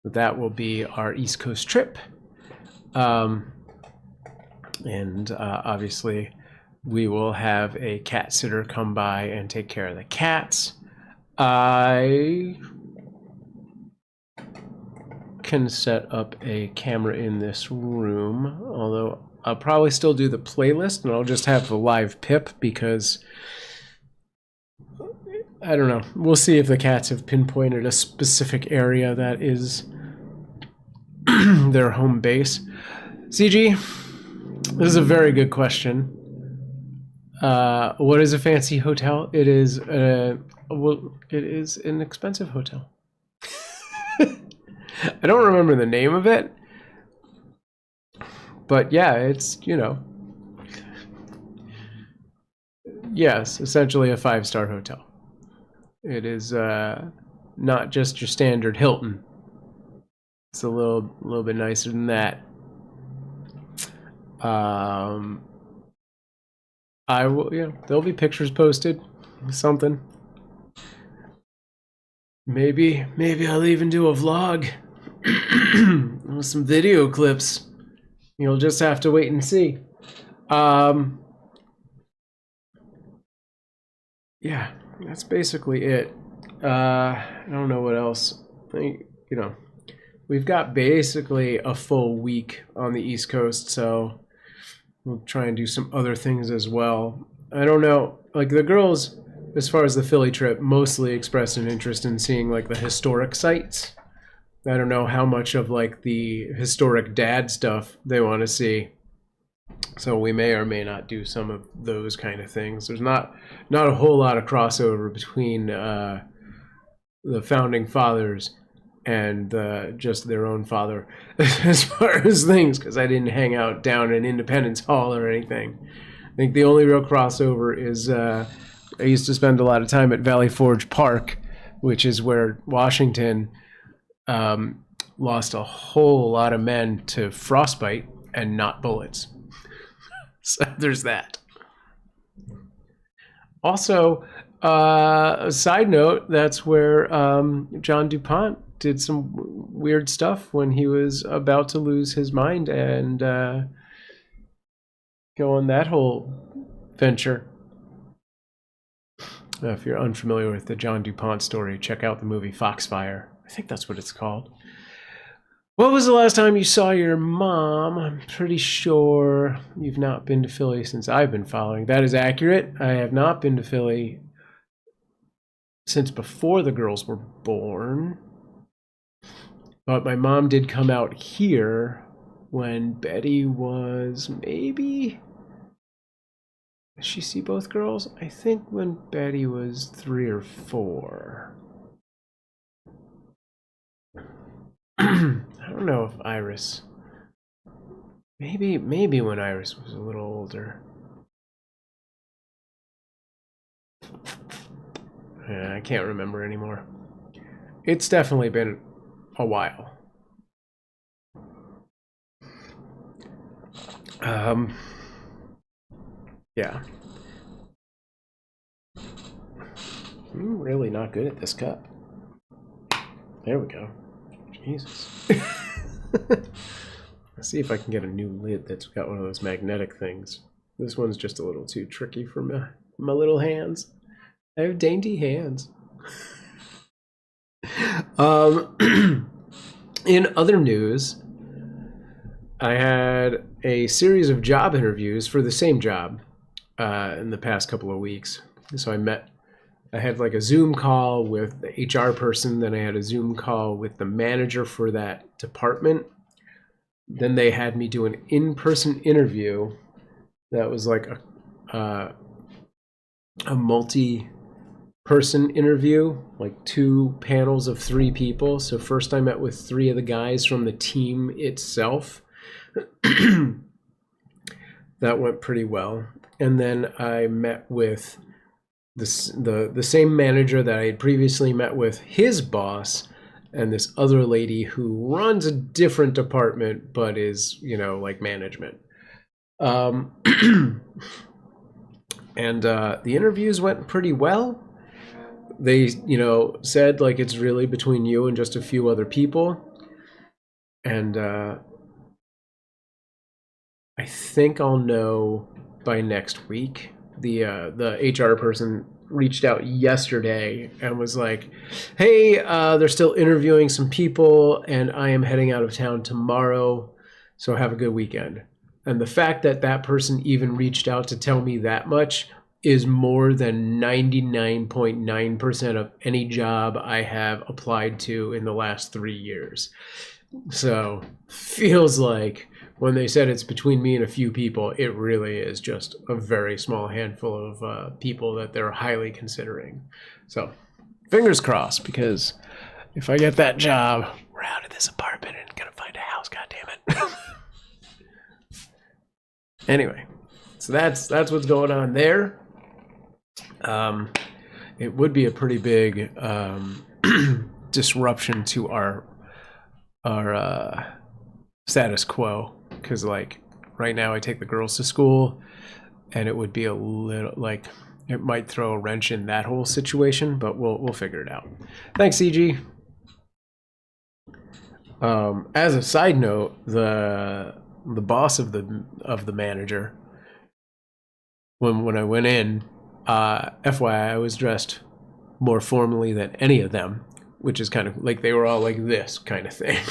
That will be our East Coast trip. Obviously, we will have a cat sitter come by and take care of the cats. I can set up a camera in this room, although I'll probably still do the playlist and I'll just have the live pip because I don't know. We'll see if the cats have pinpointed a specific area that is their home base. CG, this is a very good question. What is a fancy hotel? It is it is an expensive hotel. I don't remember the name of it, but yeah, it's, yes, essentially a 5-star hotel. It is not just your standard Hilton. It's a little bit nicer than that. I will, there'll be pictures posted, something. Maybe I'll even do a vlog with some video clips. You'll just have to wait and see. Yeah, that's basically it. I don't know what else. We've got basically a full week on the East Coast, so we'll try and do some other things as well. I don't know, like the girls, as far as the Philly trip, mostly expressed an interest in seeing like the historic sites. I don't know how much of like the historic dad stuff they want to see. So we may or may not do some of those kind of things. There's not a whole lot of crossover between the founding fathers and just their own father as far as things, because I didn't hang out down in Independence Hall or anything. I think the only real crossover is I used to spend a lot of time at Valley Forge Park, which is where Washington lost a whole lot of men to frostbite and not bullets. So there's that. Also, a side note, that's where John DuPont did some weird stuff when he was about to lose his mind and go on that whole venture. If you're unfamiliar with the John DuPont story, check out the movie Foxfire. I think that's what it's called. What was the last time you saw your mom? I'm pretty sure you've not been to Philly since I've been following. That is accurate. I have not been to Philly since before the girls were born. But my mom did come out here when Betty was maybe... Did she see both girls? I think when Betty was 3 or 4. I don't know if Iris... Maybe when Iris was a little older. I can't remember anymore. It's definitely been a while. Yeah. I'm really not good at this cup. There we go. Jesus. Let's see if I can get a new lid that's got one of those magnetic things. This one's just a little too tricky for my little hands. I have dainty hands. In other news, I had a series of job interviews for the same job in the past couple of weeks. So I had like a Zoom call with the HR person, then I had a Zoom call with the manager for that department. Then they had me do an in-person interview that was like a multi-person interview, like 2 panels of 3 people. So first I met with 3 of the guys from the team itself. That went pretty well. And then I met with the same manager that I had previously met with, his boss, and this other lady who runs a different department but is, like management. And the interviews went pretty well. They, said like it's really between you and just a few other people. And I think I'll know by next week. The HR person reached out yesterday and was like, hey, they're still interviewing some people and I am heading out of town tomorrow, so have a good weekend. And the fact that that person even reached out to tell me that much is more than 99.9% of any job I have applied to in the last 3 years. So feels like when they said it's between me and a few people, it really is just a very small handful of people that they're highly considering. So fingers crossed, because if I get that job, we're out of this apartment and gonna find a house, goddammit. Anyway, so that's what's going on there. it would be a pretty big disruption to our status quo, because like right now I take the girls to school, and it would be a little like it might throw a wrench in that whole situation, but we'll figure it out. Thanks, CG. As a side note, the boss of the manager, when I went in, FYI, I was dressed more formally than any of them, which is kind of like they were all like this kind of thing.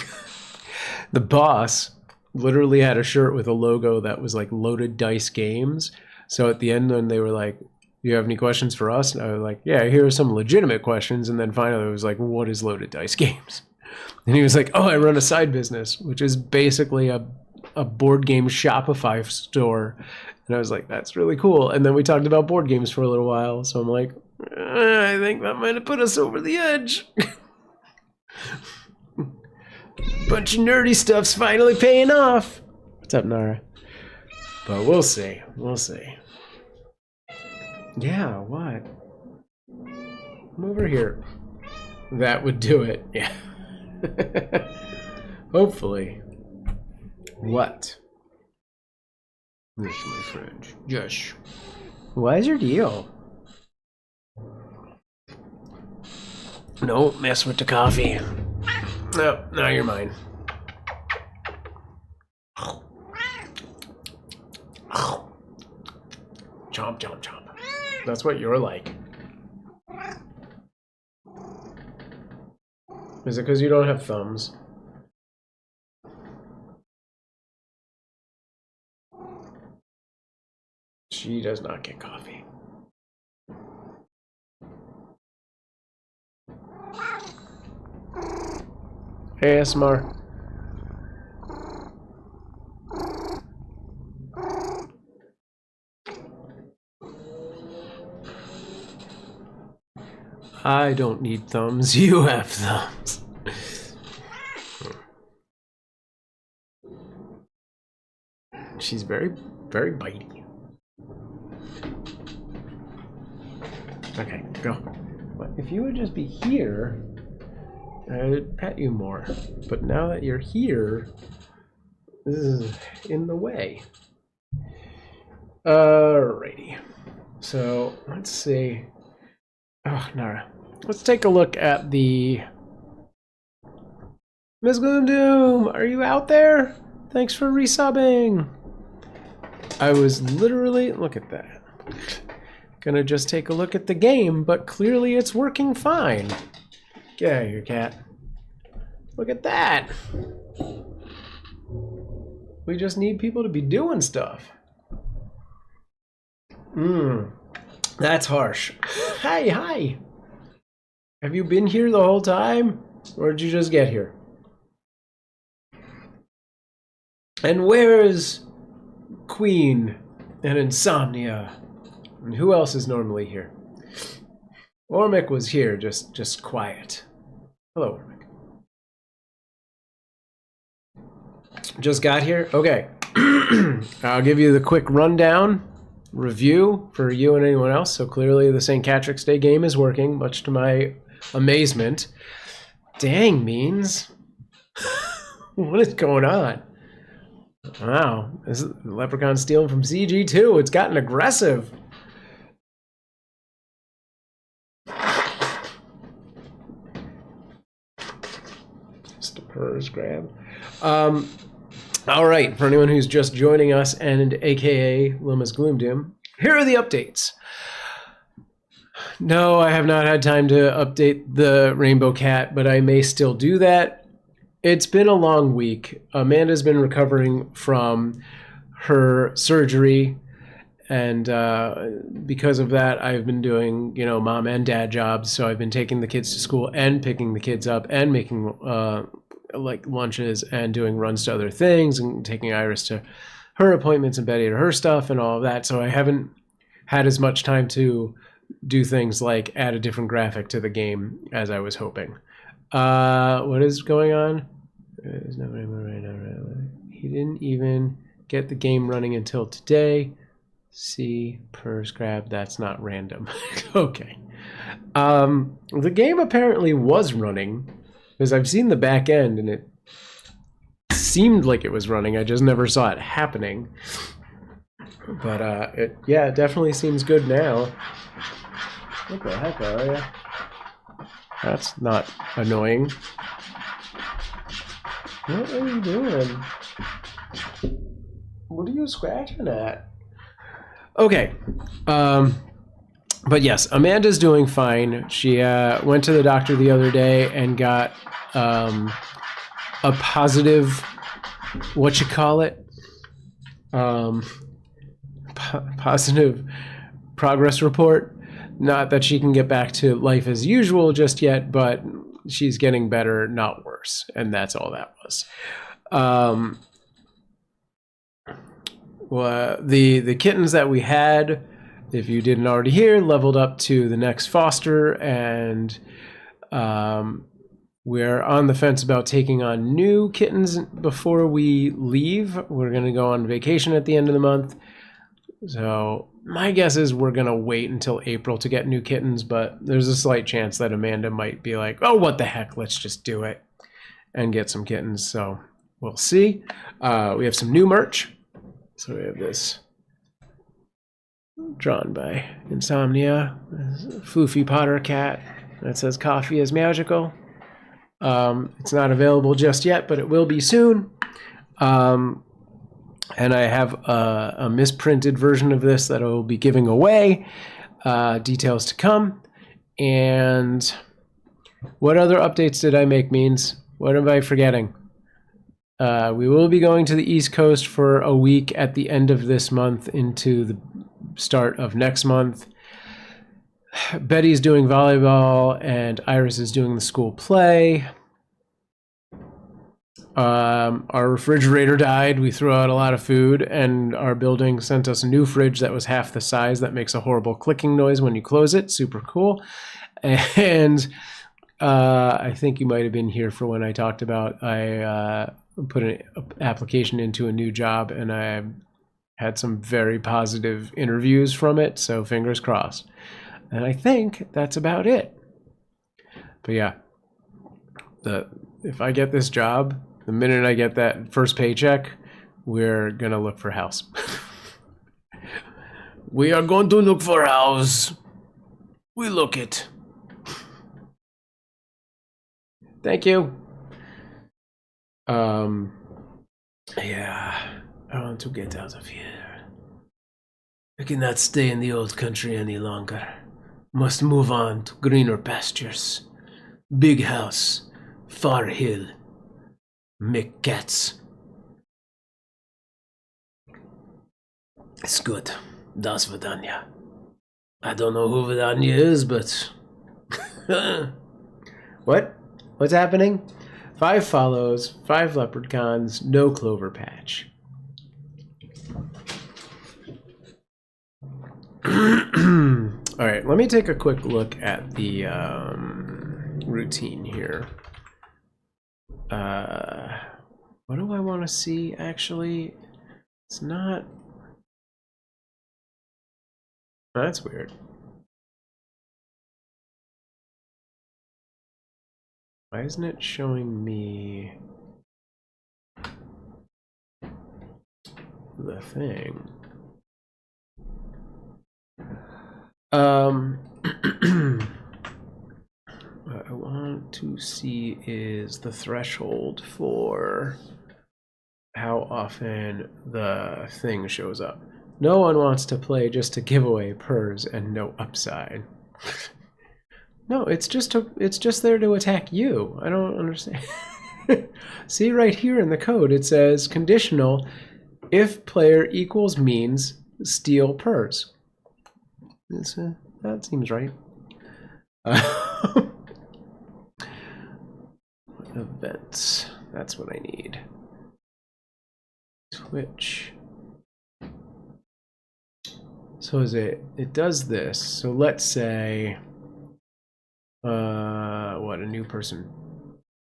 The boss literally had a shirt with a logo that was like Loaded Dice Games. So at the end, when they were like, "Do you have any questions for us?" And I was like, "Yeah, here are some legitimate questions." And then finally, it was like, "What is Loaded Dice Games?" And he was like, "Oh, I run a side business, which is basically a board game Shopify store." And I was like, "That's really cool." And then we talked about board games for a little while. So I'm like, I think that might have put us over the edge. Bunch of nerdy stuff's finally paying off. What's up, Nara? But we'll see. We'll see. Yeah, what? Come over here. That would do it. Yeah. Hopefully. What? This, my friend. Josh. What is your deal? Don't mess with the coffee. No, now you're mine. Chomp, chomp, chomp. That's what you're like. Is it because you don't have thumbs? She does not get coffee. ASMR. I don't need thumbs. You have thumbs. She's very, very bitey. Okay, go. But if you would just be here, I'd pet you more. But now that you're here, this is in the way. Alrighty. So let's see. Oh, Nara. Let's take a look at the... Ms. Gloom Doom, are you out there? Thanks for resubbing. I was literally... Look at that. Gonna just take a look at the game, but clearly it's working fine. Get out of here, cat. Look at that. We just need people to be doing stuff. That's harsh. Hi, hi. Have you been here the whole time? Or did you just get here? And where is Queen and Insomnia? And who else is normally here? Ormic was here, just quiet. Hello, Ormic. Just got here? Okay. I'll give you the quick rundown review for you and anyone else. So clearly the St. Patrick's Day game is working, much to my amazement. Dang, Means. What is going on? Wow. This is Leprechaun stealing from CG too. It's gotten aggressive. Just a purrs grab. All right, for anyone who's just joining us and aka Lima's Gloomdoom, here are the updates. No, I have not had time to update the Rainbow Cat, but I may still do that. It's been a long week. Amanda's been recovering from her surgery, and because of that, I've been doing, mom and dad jobs. So I've been taking the kids to school and picking the kids up and making like lunches and doing runs to other things and taking Iris to her appointments and Betty to her stuff and all of that. So I haven't had as much time to do things like add a different graphic to the game as I was hoping. What is going on? There's no anymore right now. He didn't even get the game running until today. See, purrs grab, that's not random. Okay. The game apparently was running, because I've seen the back end and it seemed like it was running. I just never saw it happening. But it definitely seems good now. What the heck are you? That's not annoying. What are you doing? What are you scratching at? Okay. But yes, Amanda's doing fine. She went to the doctor the other day and got a positive, positive progress report. Not that she can get back to life as usual just yet, but she's getting better, not worse. And that's all that was. Well, the kittens that we had, if you didn't already hear, leveled up to the next foster, and we're on the fence about taking on new kittens before we leave. We're going to go on vacation at the end of the month. So my guess is we're going to wait until April to get new kittens, but there's a slight chance that Amanda might be like, oh, what the heck, let's just do it and get some kittens. So we'll see. We have some new merch. So we have this drawn by Insomnia, Foofy Potter cat that says coffee is magical. It's not available just yet, but it will be soon. And I have a misprinted version of this that I will be giving away. Details to come. And what other updates did I make, Means? What am I forgetting? We will be going to the East Coast for a week at the end of this month into the start of next month. Betty's doing volleyball and Iris is doing the school play. Our refrigerator died. We threw out a lot of food, and our building sent us a new fridge that was half the size that makes a horrible clicking noise when you close it. Super cool. And I think you might have been here for when I talked about I put an application into a new job, and I had some very positive interviews from it, so fingers crossed. And I think that's about it. But yeah, if I get this job, the minute I get that first paycheck, we're gonna look for a house. We are going to look for a house. We look it. Thank you. Yeah, I want to get out of here. I cannot stay in the old country any longer. Must move on to greener pastures. Big house, far hill. Make cats. It's good. Das Vidanya. I don't know who Vidanya is, but... What? What's happening? 5 follows, 5 leprechauns, no clover patch. Alright, let me take a quick look at the routine here. What do I want to see, actually? It's not... That's weird. Why isn't it showing me the thing? What I want to see is the threshold for how often the thing shows up. No one wants to play just to give away purrs and no upside. No, it's just there to attack you. I don't understand. See right here in the code, it says conditional if player equals means steal purrs. That seems right. Events. That's what I need. Twitch. So it does this. So let's say what, a new person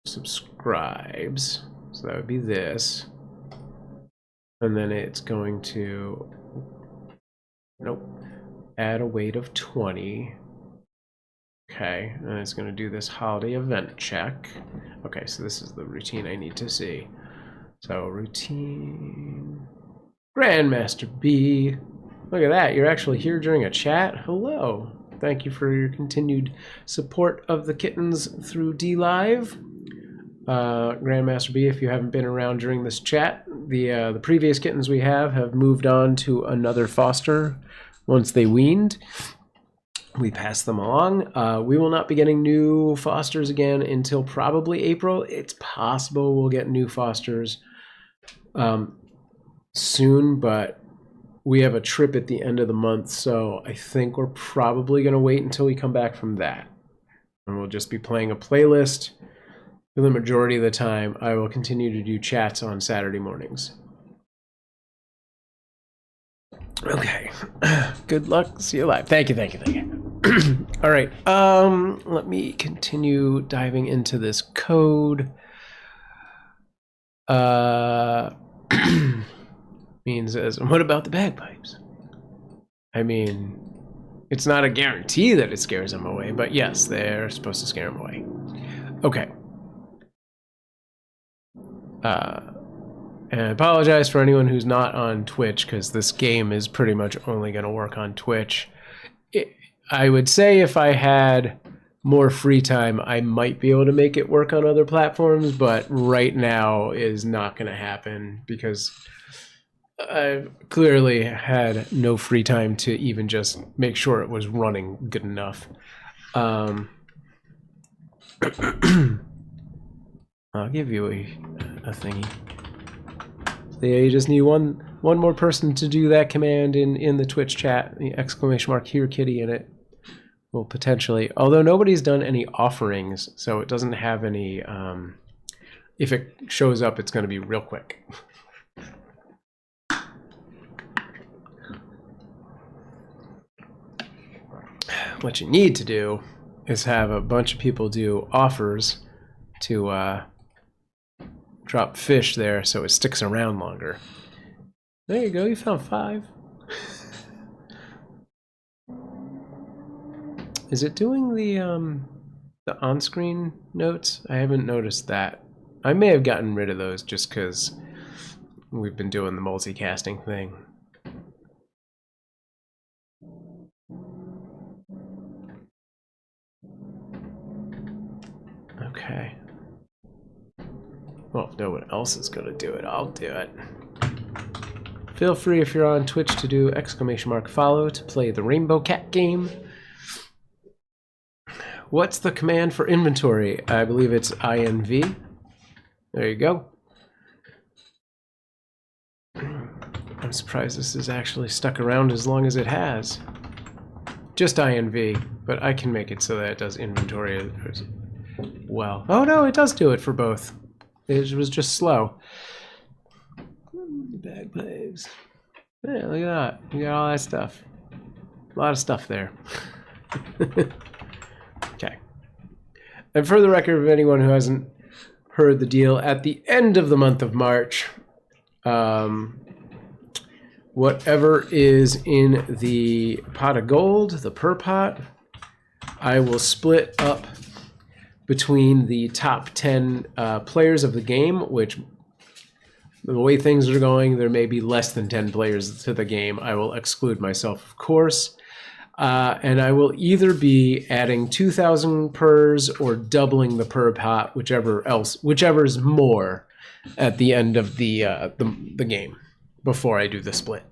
subscribes. So that would be this. And then it's going to, nope, add a weight of 20. Okay, and it's going to do this holiday event check. Okay, so this is the routine I need to see. So routine, Grandmaster B. Look at that, you're actually here during a chat. Hello. Thank you for your continued support of the kittens through D-Live. Grandmaster B, if you haven't been around during this chat, the previous kittens we have moved on to another foster once they weaned. We passed them along. We will not be getting new fosters again until probably April. It's possible we'll get new fosters soon, but we have a trip at the end of the month, so I think we're probably going to wait until we come back from that. And we'll just be playing a playlist for the majority of the time. I will continue to do chats on Saturday mornings. Okay. Good luck. See you live. Thank you, thank you, thank you. All right. Let me continue diving into this code. Mean says, what about the bagpipes? I mean, it's not a guarantee that it scares them away, but yes, they're supposed to scare them away. Okay. And I apologize for anyone who's not on Twitch, because this game is pretty much only going to work on Twitch. I would say if I had more free time, I might be able to make it work on other platforms, but right now is not going to happen because I've clearly had no free time to even just make sure it was running good enough. I'll give you a thingy. So yeah, you just need one more person to do that command in the Twitch chat. The exclamation mark here kitty in it will potentially, although nobody's done any offerings, so it doesn't have any, if it shows up, it's going to be real quick. What you need to do is have a bunch of people do offers to drop fish there so it sticks around longer. There you go, you found 5. Is it doing the on-screen notes? I haven't noticed that. I may have gotten rid of those just because we've been doing the multicasting thing. Okay. Well, if no one else is going to do it, I'll do it. Feel free if you're on Twitch to do exclamation mark follow to play the Rainbow Cat game. What's the command for inventory? I believe it's INV. There you go. I'm surprised this is actually stuck around as long as it has. Just INV, but I can make it so that it does inventory as well. Oh no, it does do it for both. It was just slow. Bagpipes. Yeah, look at that. You got all that stuff. A lot of stuff there. Okay. And for the record of anyone who hasn't heard the deal, at the end of the month of March, whatever is in the pot of gold, the per pot, I will split up between the top 10 players of the game, which the way things are going, there may be less than 10 players to the game. I will exclude myself, of course. And I will either be adding 2,000 pers or doubling the per pot, whichever is more at the end of the game before I do the split.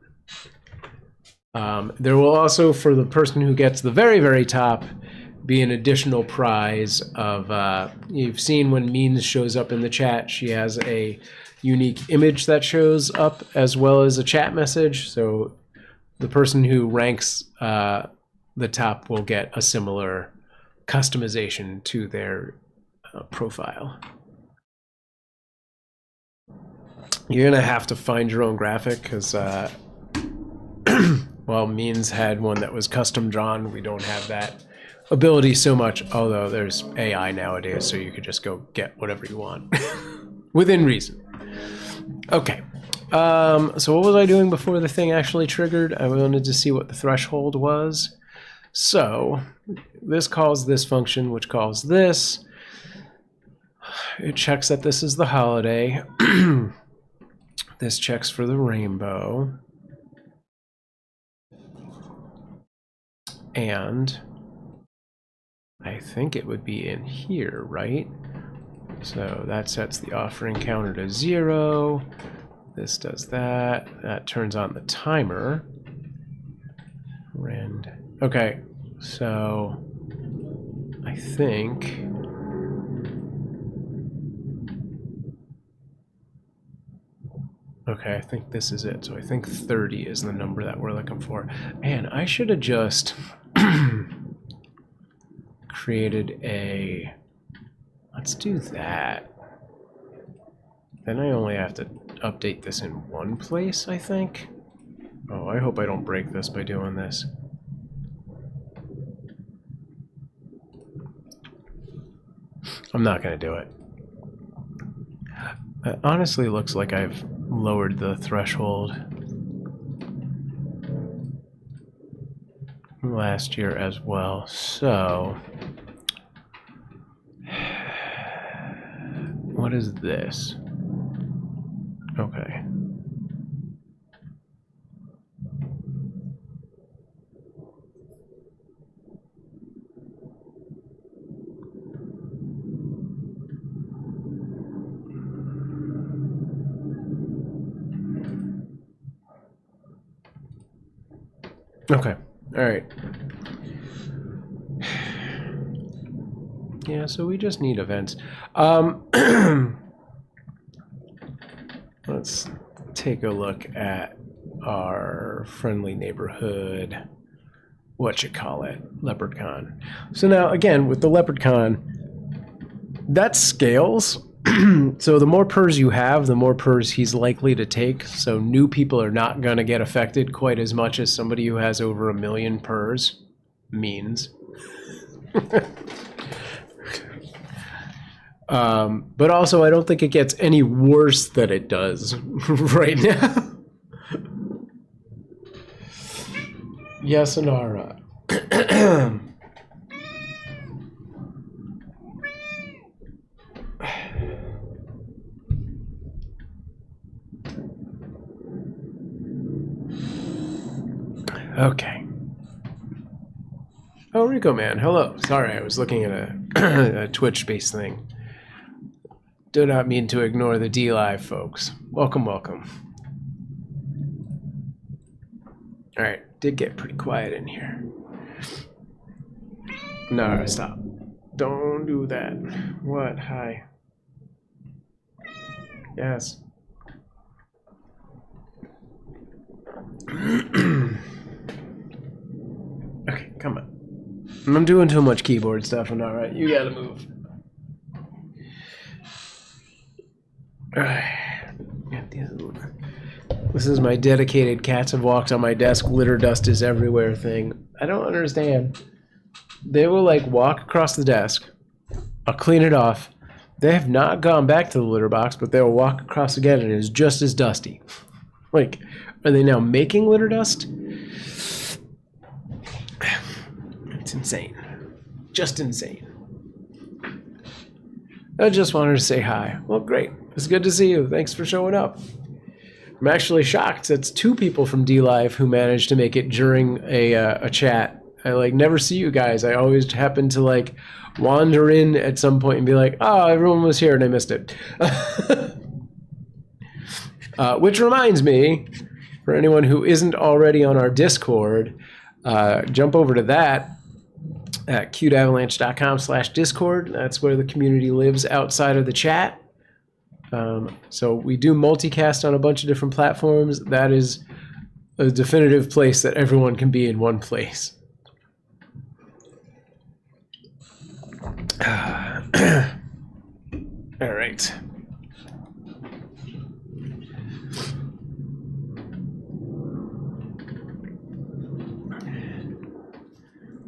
There will also, for the person who gets the very, very top, be an additional prize of, you've seen when Means shows up in the chat, she has a unique image that shows up as well as a chat message. So the person who ranks the top will get a similar customization to their profile. You're gonna have to find your own graphic because well, Means had one that was custom drawn. We don't have that ability so much, although there's AI nowadays, so you could just go get whatever you want within reason. Okay, so what was I doing before the thing actually triggered? I wanted to see what the threshold was. So this calls this function, which calls this. It checks that this is the holiday. This checks for the rainbow. And I think it would be in here, right? So that sets the offering counter to 0. This does that. That turns on the timer. Rend. Okay, so I think okay, I think this is it. So I think 30 is the number that we're looking for. Man, I should have just created a... Let's do that. Then I only have to update this in one place, I think. Oh, I hope I don't break this by doing this. I'm not going to do it. It honestly looks like I've lowered the threshold last year as well. So, what is this? Okay. Okay. All right. Yeah, so we just need events. Let's take a look at our friendly neighborhood, LeopardCon. So now, again, with the LeopardCon, that scales. So the more purrs you have, the more purrs he's likely to take. So new people are not going to get affected quite as much as somebody who has over 1 million purrs means. But also, I don't think it gets any worse than it does right now. Yes, Anara. Okay. Oh, Rico Man, hello. Sorry, I was looking at a Twitch-based thing. Do not mean to ignore the D-Live, folks. Welcome, welcome. All right, did get pretty quiet in here. No, stop. Don't do that. What? Hi. Yes. Okay, come on. I'm doing too much keyboard stuff, and all right, you gotta move. This is my dedicated cats have walked on my desk, litter dust is everywhere thing. I don't understand. They will like walk across the desk. I'll clean it off. They have not gone back to the litter box, but they'll walk across again and it is just as dusty. Like, are they now making litter dust? It's insane. Just insane. I just wanted to say hi. Well, great. It's good to see you. Thanks for showing up. I'm actually shocked. It's 2 people from D-Live who managed to make it during a chat. I like never see you guys. I always happen to like wander in at some point and be like, oh, everyone was here and I missed it. Which reminds me, for anyone who isn't already on our Discord, jump over to that at CuteAvalanche.com/Discord. That's where the community lives outside of the chat. So we do multicast on a bunch of different platforms. That is a definitive place that everyone can be in one place. All right.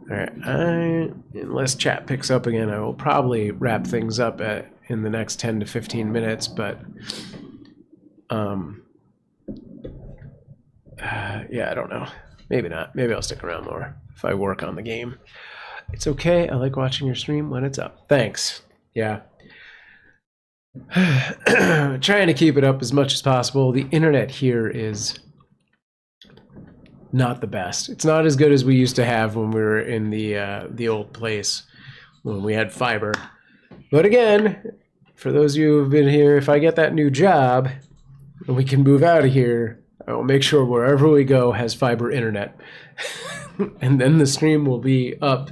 All right, unless chat picks up again, I will probably wrap things up in the next 10 to 15 minutes, but Yeah, I don't know. Maybe not. Maybe I'll stick around more if I work on the game. It's okay. I like watching your stream when it's up. Thanks. Yeah. Trying to keep it up as much as possible. The internet here is not the best. It's not as good as we used to have when we were in the old place when we had fiber. But again, for those of you who've been here, if I get that new job and we can move out of here, I will make sure wherever we go has fiber internet. And then the stream will be up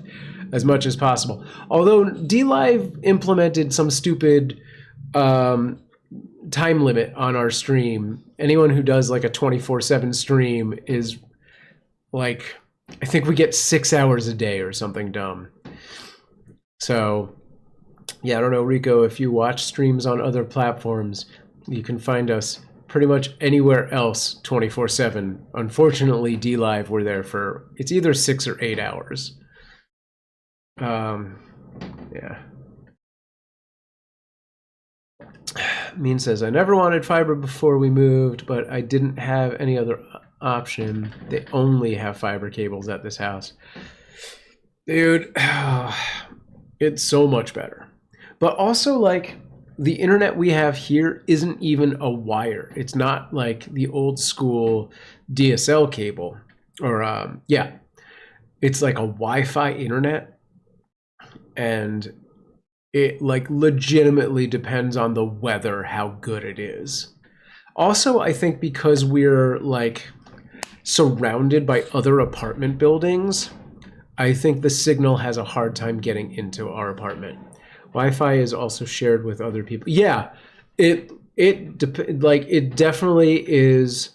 as much as possible. Although DLive implemented some stupid time limit on our stream. Anyone who does like a 24/7 stream is like, I think we get 6 hours a day or something dumb. So yeah, I don't know, Rico, if you watch streams on other platforms, you can find us pretty much anywhere else 24/7. Unfortunately, DLive, we're there for, it's either 6 or 8 hours. Yeah. Mean says, I never wanted fiber before we moved, but I didn't have any other option. They only have fiber cables at this house. Dude, it's so much better. But also, like, the internet we have here isn't even a wire. It's not like the old school DSL cable. Or, yeah, it's like a Wi-Fi internet. And it, like, legitimately depends on the weather how good it is. Also, I think because we're, like, surrounded by other apartment buildings, I think the signal has a hard time getting into our apartment. Wi-Fi is also shared with other people. Yeah, it definitely is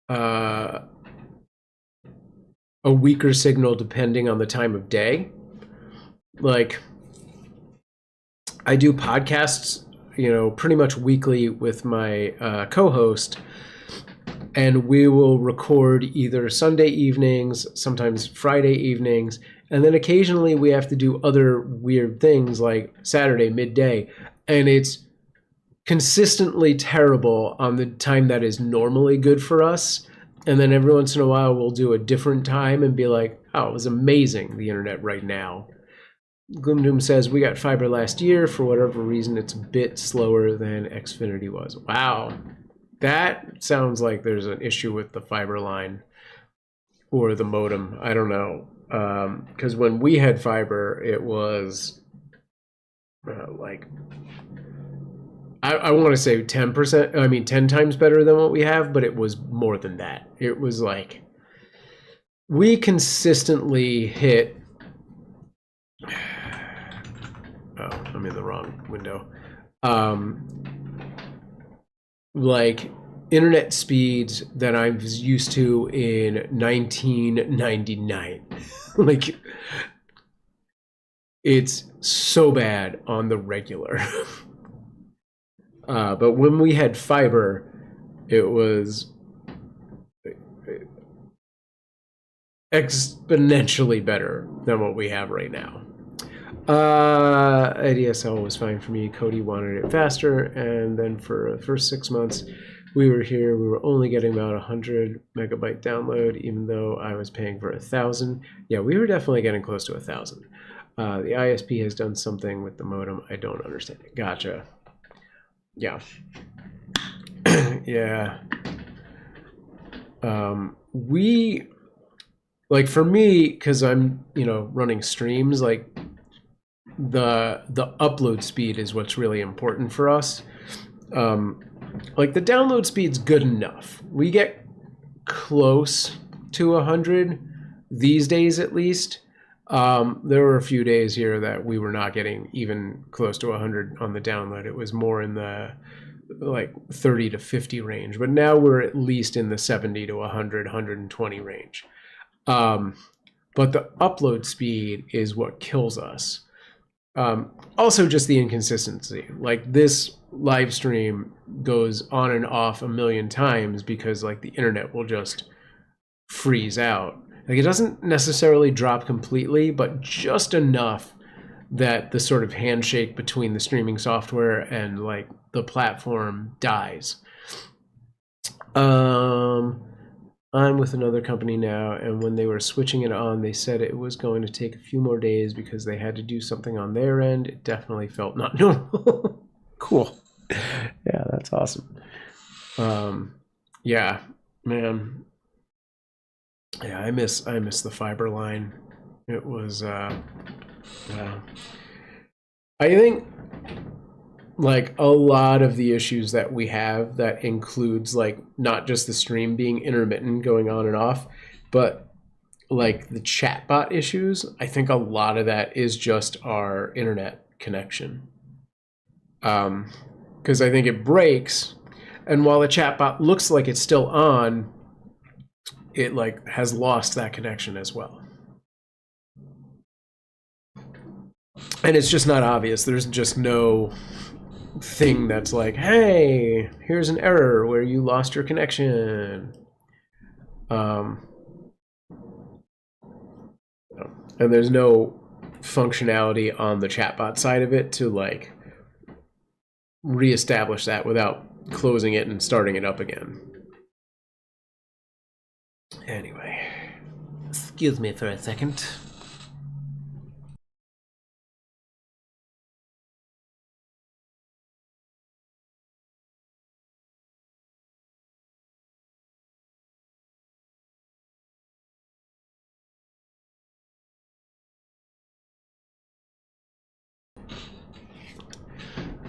a weaker signal depending on the time of day. Like, I do podcasts, you know, pretty much weekly with my co-host, and we will record either Sunday evenings, sometimes Friday evenings, and then occasionally we have to do other weird things like Saturday midday, and it's consistently terrible on the time that is normally good for us. And then every once in a while we'll do a different time and be like, oh, it was amazing, the internet right now. Gloomdoom says, we got fiber last year. For whatever reason, it's a bit slower than Xfinity was. Wow. That sounds like there's an issue with the fiber line or the modem. I don't know. Because when we had fiber, it was like, I want to say 10%, I mean 10 times better than what we have, but it was more than that. It was like, we consistently hit, oh, I'm in the wrong window. Like internet speeds that I was used to in 1999. Like, it's so bad on the regular. But when we had fiber, it was exponentially better than what we have right now. ADSL was fine for me. Cody wanted it faster, and then for the first 6 months we were here, we were only getting about 100 megabyte download, even though I was paying for 1,000. Yeah, we were definitely getting close to 1,000. The ISP has done something with the modem. I don't understand it. Gotcha. Yeah. Yeah. We, like, for me, because I'm, you know, running streams, like, the upload speed is what's really important for us. Like, the download speed's good enough. We get close to 100 these days, at least. There were a few days here that we were not getting even close to 100 on the download. It was more in the like 30 to 50 range, but now we're at least in the 70 to 100, 120 range. But the upload speed is what kills us. Also just the inconsistency. Like, this live stream goes on and off a million times because, like, the internet will just freeze out. Like, it doesn't necessarily drop completely, but just enough that the sort of handshake between the streaming software and, like, the platform dies. I'm with another company now, and when they were switching it on, they said it was going to take a few more days because they had to do something on their end. It definitely felt not normal. Cool. Yeah, that's awesome. Yeah, man. Yeah, I miss the fiber line. It was yeah. I think like a lot of the issues that we have that includes like not just the stream being intermittent going on and off, but like the chatbot issues. I think a lot of that is just our internet connection. Because I think it breaks, and while the chatbot looks like it's still on, it like has lost that connection as well. And it's just not obvious. There's just no thing that's like, hey, here's an error where you lost your connection. And there's no functionality on the chatbot side of it to like reestablish that without closing it and starting it up again. Anyway, excuse me for a second.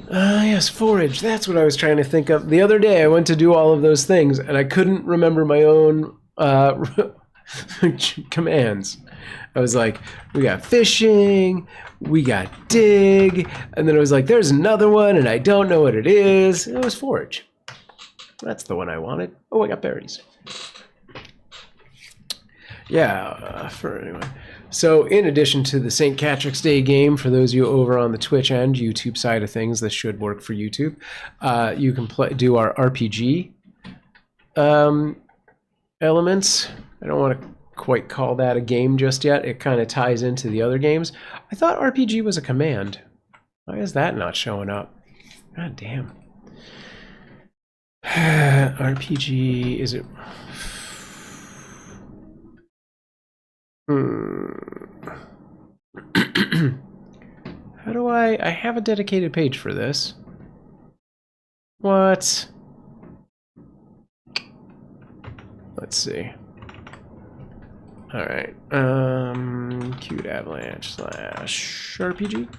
Yes, forage. That's what I was trying to think of. The other day I went to do all of those things and I couldn't remember my own commands. I was like, we got fishing, we got dig, and then I was like, there's another one and I don't know what it is. It was forage. That's the one I wanted. Oh, I got berries. Yeah, for anyway. So in addition to the St. Catric's Day game, for those of you over on the Twitch and YouTube side of things, this should work for YouTube. You can do our RPG elements. I don't want to quite call that a game just yet. It kind of ties into the other games. I thought RPG was a command. Why is that not showing up? God damn. RPG, is it... How do I have a dedicated page for this. What? Let's see. All right. CuteAvalanche / RPG.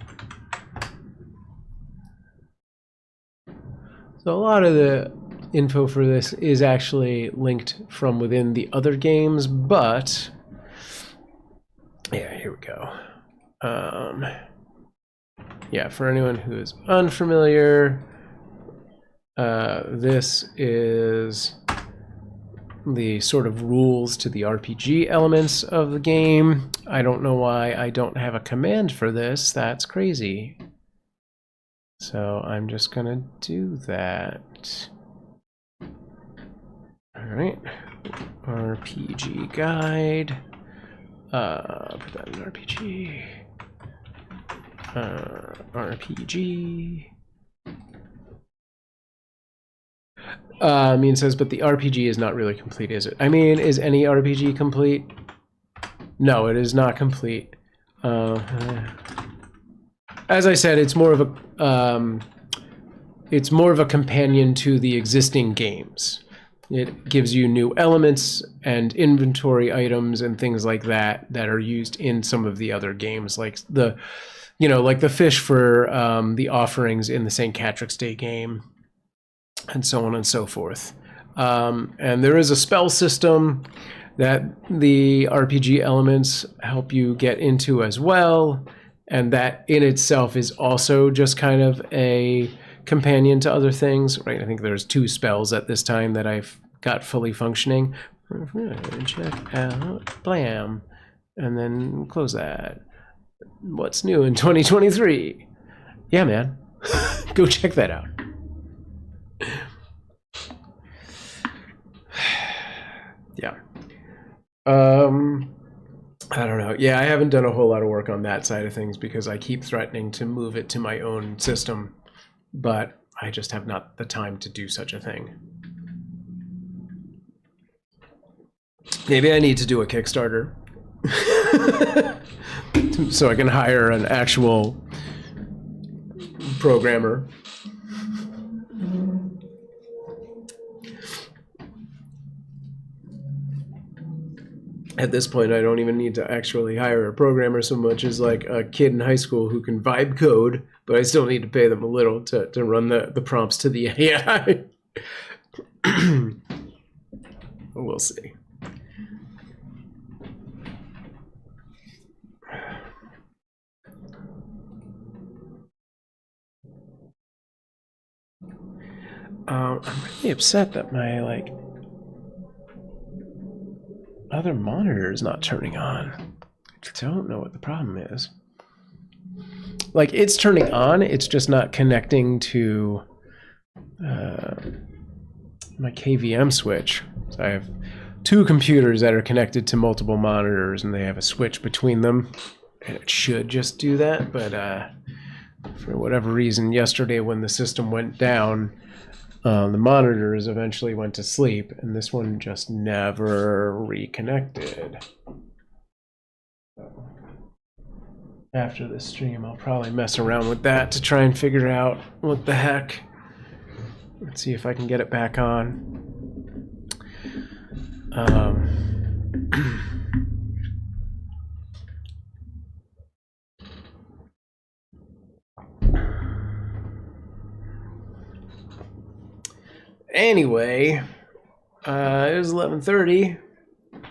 So a lot of the info for this is actually linked from within the other games, but yeah, here we go. Yeah, for anyone who is unfamiliar, this is the sort of rules to the RPG elements of the game. I don't know why I don't have a command for this. That's crazy. So I'm just gonna do that. All right, RPG guide. Put that in RPG. RPG. Mean says, but the RPG is not really complete, is it? I mean, is any RPG complete? No, it is not complete. As I said, it's more of a companion to the existing games. It gives you new elements and inventory items and things like that that are used in some of the other games, like the fish for the offerings in the St. Catric's Day game, and so on and so forth. And there is a spell system that the RPG elements help you get into as well, and that in itself is also just kind of a companion to other things, right? I think there's 2 spells at this time that I've got fully functioning. Check out blam, and then close that. What's new in 2023? Yeah, man. Go check that out. Yeah. I don't know. Yeah, I haven't done a whole lot of work on that side of things because I keep threatening to move it to my own system, but I just have not the time to do such a thing. Maybe I need to do a Kickstarter so I can hire an actual programmer. At this point, I don't even need to actually hire a programmer so much as like a kid in high school who can vibe code, but I still need to pay them a little to run the prompts to the AI. We'll see. I'm really upset that my other monitor is not turning on. I don't know what the problem is. Like, it's turning on, it's just not connecting to my KVM switch. So I have two computers that are connected to multiple monitors, and they have a switch between them, and it should just do that. But for whatever reason, yesterday when the system went down, the monitors eventually went to sleep, and this one just never reconnected. After this stream, I'll probably mess around with that to try and figure out what the heck. Let's see if I can get it back on. Anyway, it was 11:30.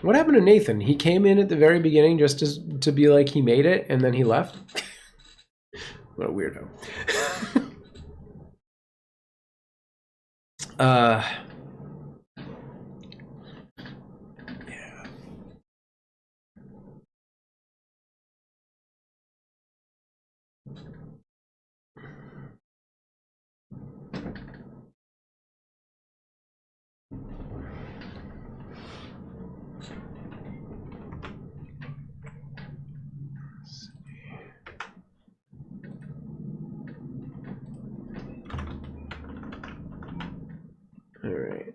What happened to Nathan? He came in at the very beginning just to be like he made it, and then he left? What a weirdo. Yeah. All right.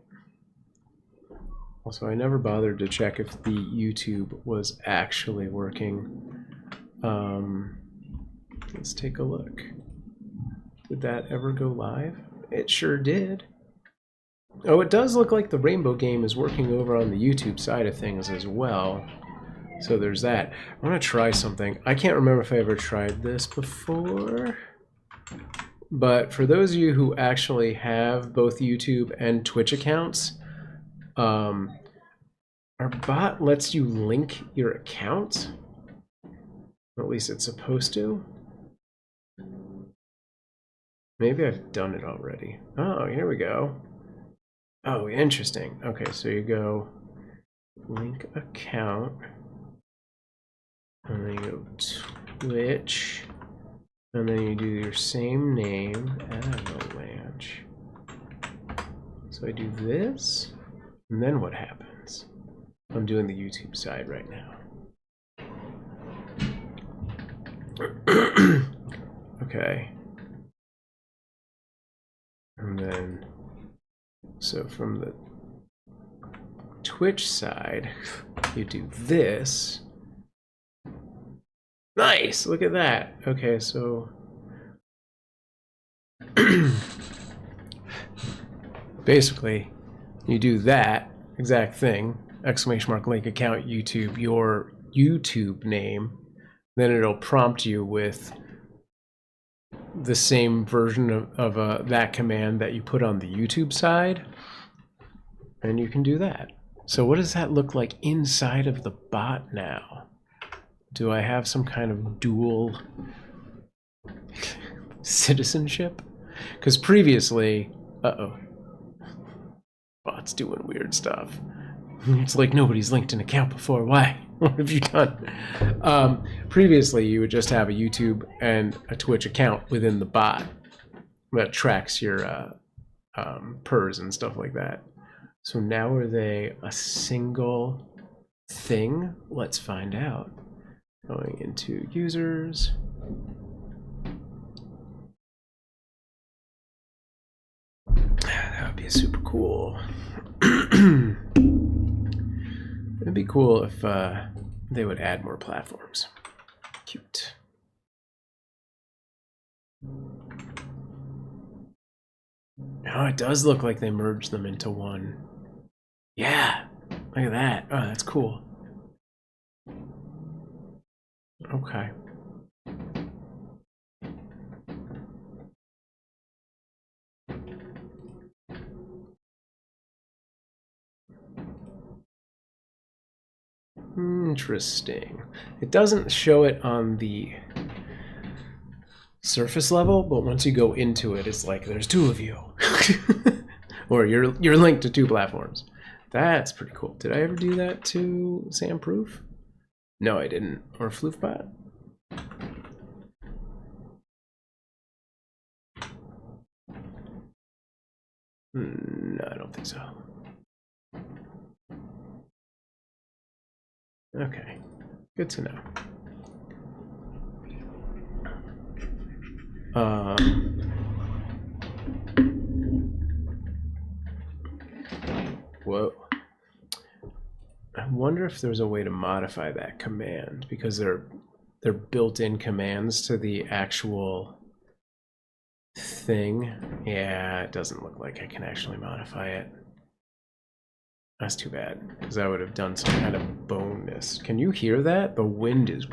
Also, I never bothered to check if the YouTube was actually working. Let's take a look. Did that ever go live? It sure did. Oh, it does look like the Rainbow game is working over on the YouTube side of things as well. So there's that. I want to try something. I can't remember if I ever tried this before. But for those of you who actually have both YouTube and Twitch accounts, our bot lets you link your account. At least it's supposed to. Maybe I've done it already. Oh, here we go. Oh, interesting. Okay, so you go link account, and then you go Twitch, and then you do your same name, Avalanche. So I do this, and then what happens? I'm doing the YouTube side right now. Okay. And then, so from the Twitch side, you do this. Nice, look at that. Okay, so basically, you do that exact thing, > link account YouTube, your YouTube name, then it'll prompt you with the same version of that command that you put on the YouTube side, and you can do that. So what does that look like inside of the bot now? Do I have some kind of dual citizenship? Because previously, bot's doing weird stuff. It's like nobody's linked an account before. Why? What have you done? Previously, you would just have a YouTube and a Twitch account within the bot that tracks your PERS and stuff like that. So now are they a single thing? Let's find out. Going into users. That would be super cool. It'd be cool if they would add more platforms. Cute. Oh, it does look like they merged them into one. Yeah, look at that. Oh, that's cool. Okay. Interesting. It doesn't show it on the surface level, but once you go into it, it's like there's two of you. Or you're linked to two platforms. That's pretty cool. Did I ever do that to Samproof? No, I didn't. Or Floofbot? No, I don't think so. Okay, good to know. Whoa. I wonder if there's a way to modify that command, because they're built-in commands to the actual thing. Yeah, it doesn't look like I can actually modify it. That's too bad, because I would have done some kind of bonus. Can you hear that? The wind is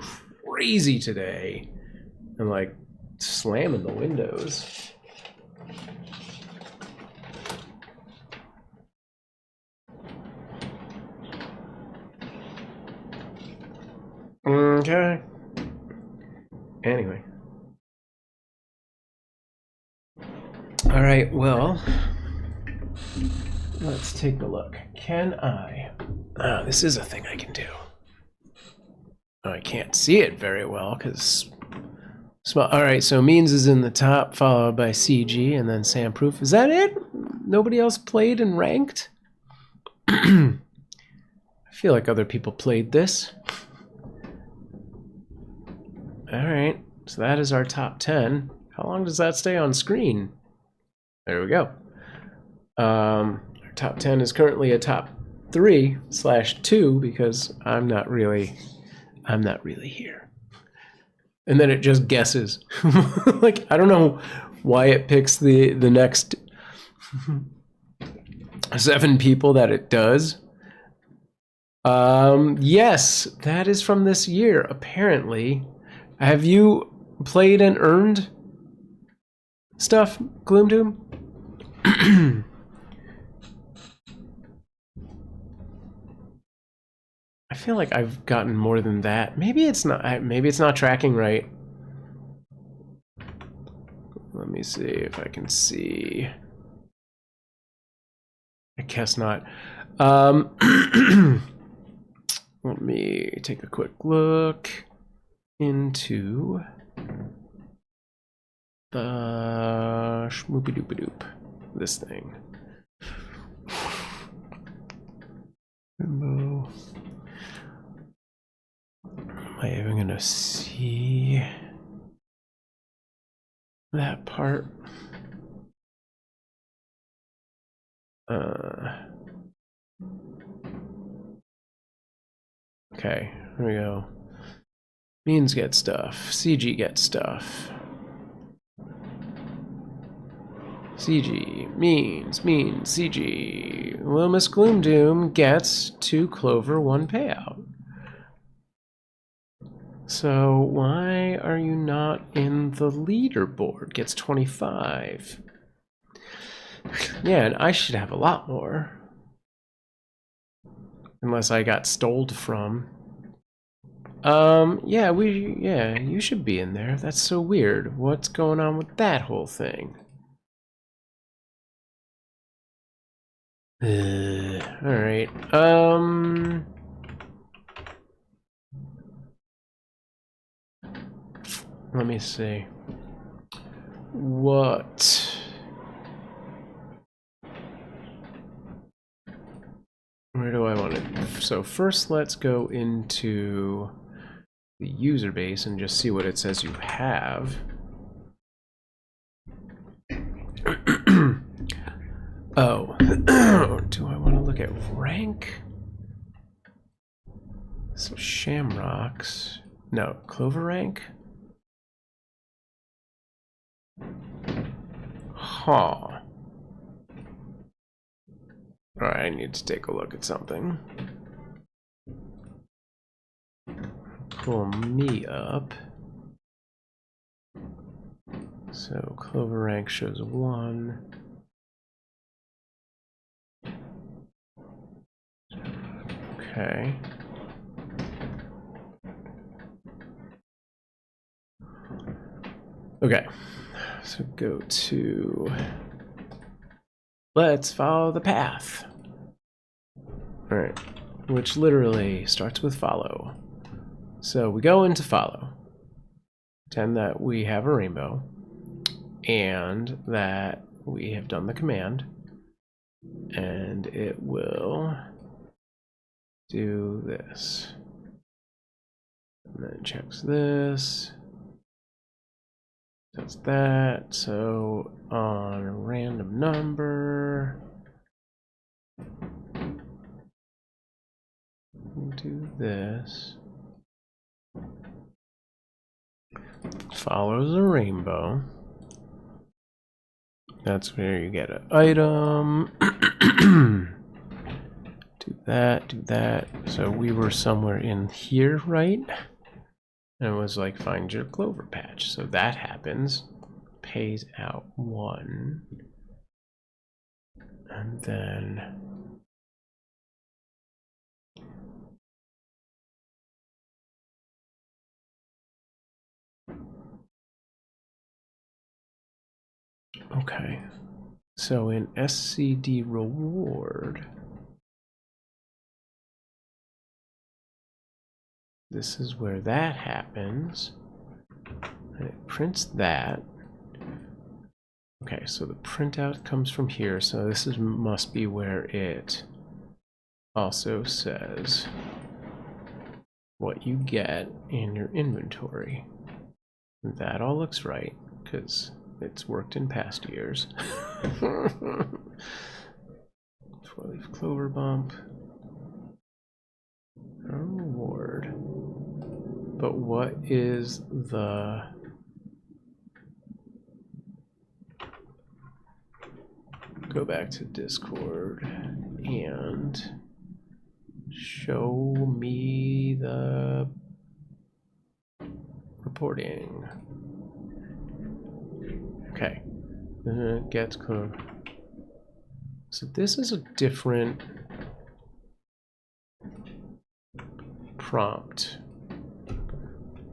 crazy today. And like slamming the windows. Okay. Anyway. All right, well, let's take a look. Can I? Oh, this is a thing I can do. Oh, I can't see it very well because small. All right, so Means is in the top, followed by CG, and then Samproof. Is that it? Nobody else played and ranked? I feel like other people played this. All right, so that is our top 10. How long does that stay on screen? There we go. Our top 10 is currently a top 3/2 because I'm not really here. And then it just guesses. Like, I don't know why it picks the next 7 people that it does. Yes, that is from this year, apparently. Have you played and earned stuff, Gloomdoom? I feel like I've gotten more than that. Maybe it's not tracking right. Let me see if I can see. I guess not. Let me take a quick look into the shmoopy-doopy-doop, this thing. Am I even gonna see that part? Okay, here we go. Means get stuff. CG get stuff. CG, means, CG. Well, Miss Gloomdoom gets 2 clover, 1 payout. So why are you not in the leaderboard? Gets 25. Yeah, and I should have a lot more. Unless I got stole from. Yeah, you should be in there. That's so weird. What's going on with that whole thing? Alright. Let me see. What? Where do I want it? So first let's go into the user base and just see what it says you have. Oh, do I want to look at rank? So shamrocks. No, clover rank? Huh. Alright, I need to take a look at something. Pull me up. So clover rank shows 1. Okay. Okay. So go to, let's follow the path. All right, which literally starts with follow. So we go into follow. Pretend that we have a rainbow and that we have done the command, and it will do this. And then checks this. Does that. So on a random number, do this. Follows a rainbow. That's where you get an item. Do that, do that. So we were somewhere in here, right? And it was like, find your clover patch. So that happens. Pays out 1. And then okay. So in SCD reward, this is where that happens. And it prints that. Okay, so the printout comes from here. So this is must be where it also says what you get in your inventory. That all looks right because it's worked in past years. 4-leaf clover bump. A reward. But what is the... Go back to Discord and show me the reporting. Okay. Get code. So this is a different prompt.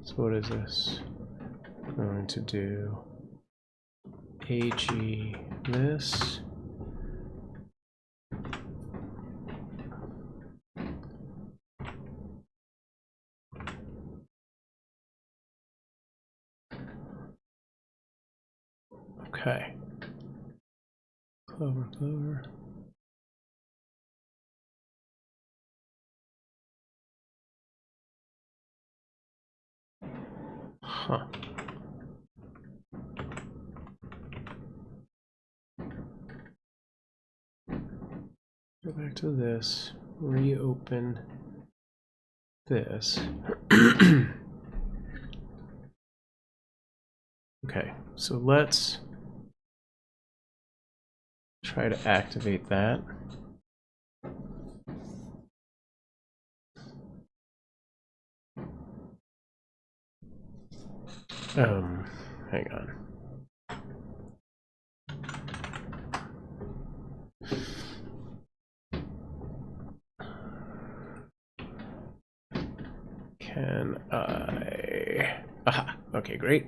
So what is this? I'm going to do AG this. Okay. Clover, clover. Huh. Go back to this. Reopen this. Okay, so let's try to activate that. Hang on. Can I? Aha, okay, great.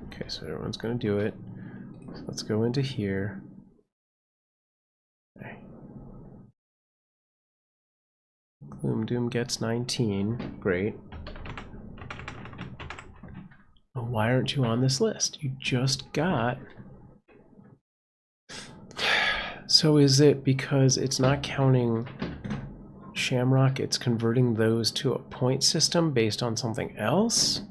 Okay, so everyone's gonna do it. So let's go into here. Okay. Gloom Doom gets 19. Great. Well, why aren't you on this list? You just got... So is it because it's not counting Shamrock, it's converting those to a point system based on something else?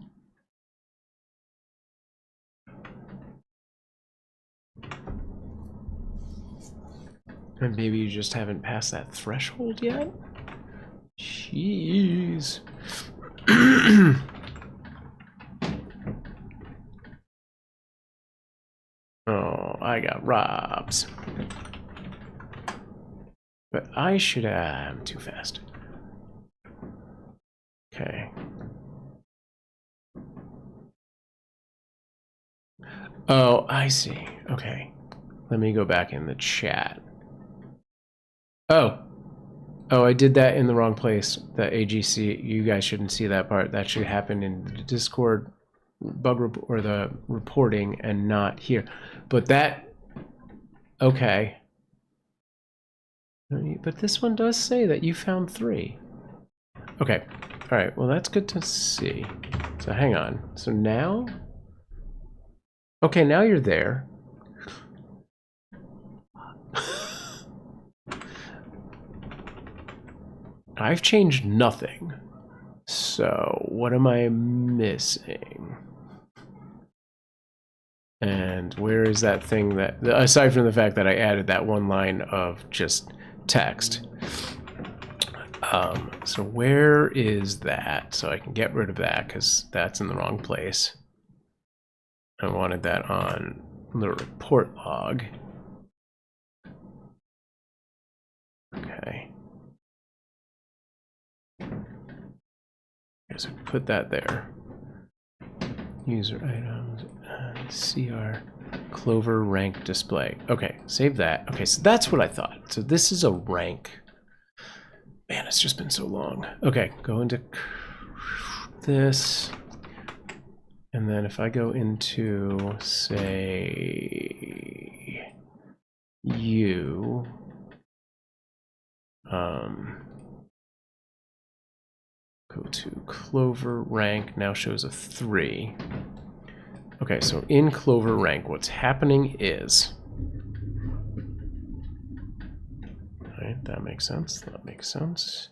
And maybe you just haven't passed that threshold yet? Jeez. Oh, I got robs. But I should have... I'm too fast. Okay. Oh, I see. Okay. Let me go back in the chat. Oh. Oh, I did that in the wrong place. The AGC, you guys shouldn't see that part. That should happen in the Discord or the reporting and not here. But that... Okay. But this one does say that you found 3. Okay. All right. Well, that's good to see. So hang on. So now... Okay, now you're there. I've changed nothing. So what am I missing? And where is that thing that... Aside from the fact that I added that one line of just text. So where is that? So I can get rid of that because that's in the wrong place. I wanted that on the report log. Okay. So put that there. User items, CR, Clover rank display. Okay, save that. Okay, so that's what I thought. So this is a rank. Man, it's just been so long. Okay, go into this. And then if I go into, say, you, go to Clover rank, now shows a 3. Okay, so in Clover rank, what's happening is, all right, that makes sense, that makes sense.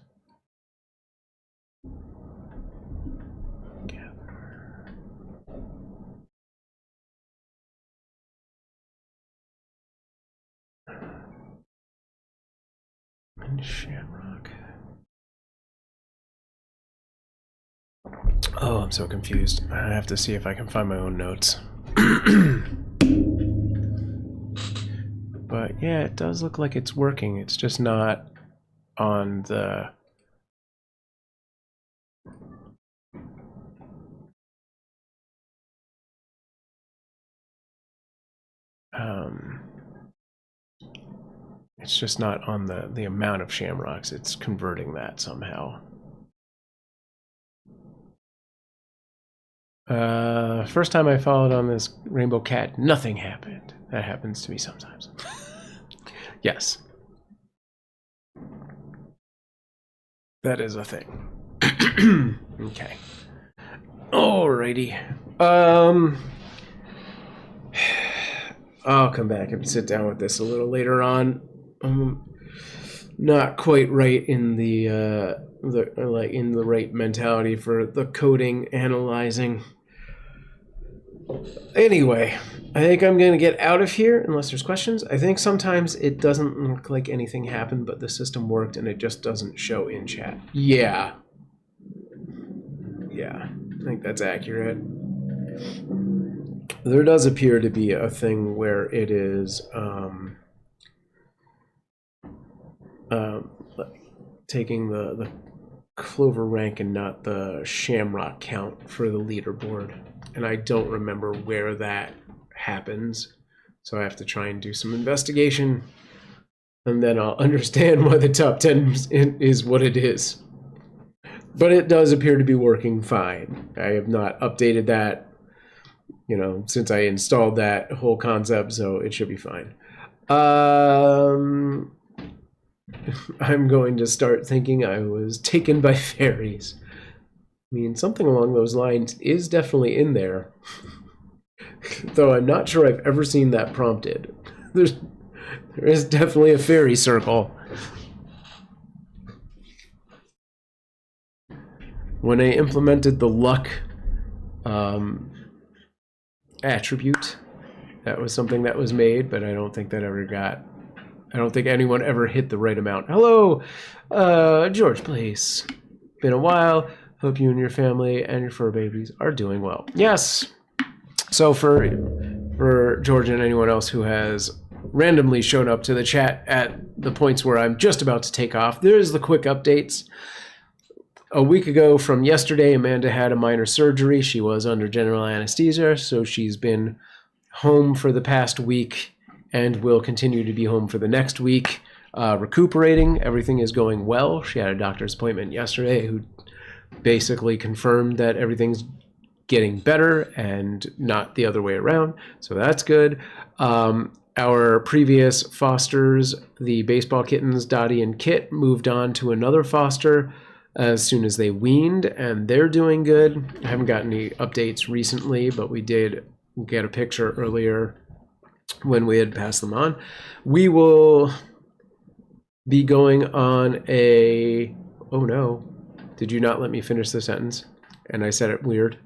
And Shamrock. Oh, I'm so confused. I have to see if I can find my own notes. But yeah, it does look like it's working. It's just not on the... It's just not on the amount of shamrocks. It's converting that somehow. First time I followed on this rainbow cat, nothing happened. That happens to me sometimes. Yes. That is a thing. Okay. Alrighty. I'll come back and sit down with this a little later on. Not quite right in the right mentality for the coding, analyzing. Anyway, I think I'm gonna get out of here unless there's questions. I think sometimes it doesn't look like anything happened, but the system worked and it just doesn't show in chat. Yeah. Yeah, I think that's accurate. There does appear to be a thing where it is taking the Clover rank and not the Shamrock count for the leaderboard. And I don't remember where that happens. So I have to try and do some investigation. And then I'll understand why the top 10 is what it is. But it does appear to be working fine. I have not updated that, you know, since I installed that whole concept, so it should be fine. I'm going to start thinking I was taken by fairies. I mean, something along those lines is definitely in there. Though I'm not sure I've ever seen that prompted. There is definitely a fairy circle. When I implemented the luck attribute, that was something that was made, but I don't think that ever got I don't think anyone ever hit the right amount. Hello, George Place. Been a while. Hope you and your family and your fur babies are doing well. Yes. So for George and anyone else who has randomly shown up to the chat at the points where I'm just about to take off, there's the quick updates. A week ago from yesterday, Amanda had a minor surgery. She was under general anesthesia, so she's been home for the past week and will continue to be home for the next week, recuperating. Everything is going well. She had a doctor's appointment yesterday who basically confirmed that everything's getting better and not the other way around, so that's good. Our previous fosters, the baseball kittens, Dottie and Kit, moved on to another foster as soon as they weaned, and they're doing good. I haven't gotten any updates recently, but we did get a picture earlier when we had passed them on. We will be going on a... Oh no. Did you not let me finish the sentence? And I said it weird.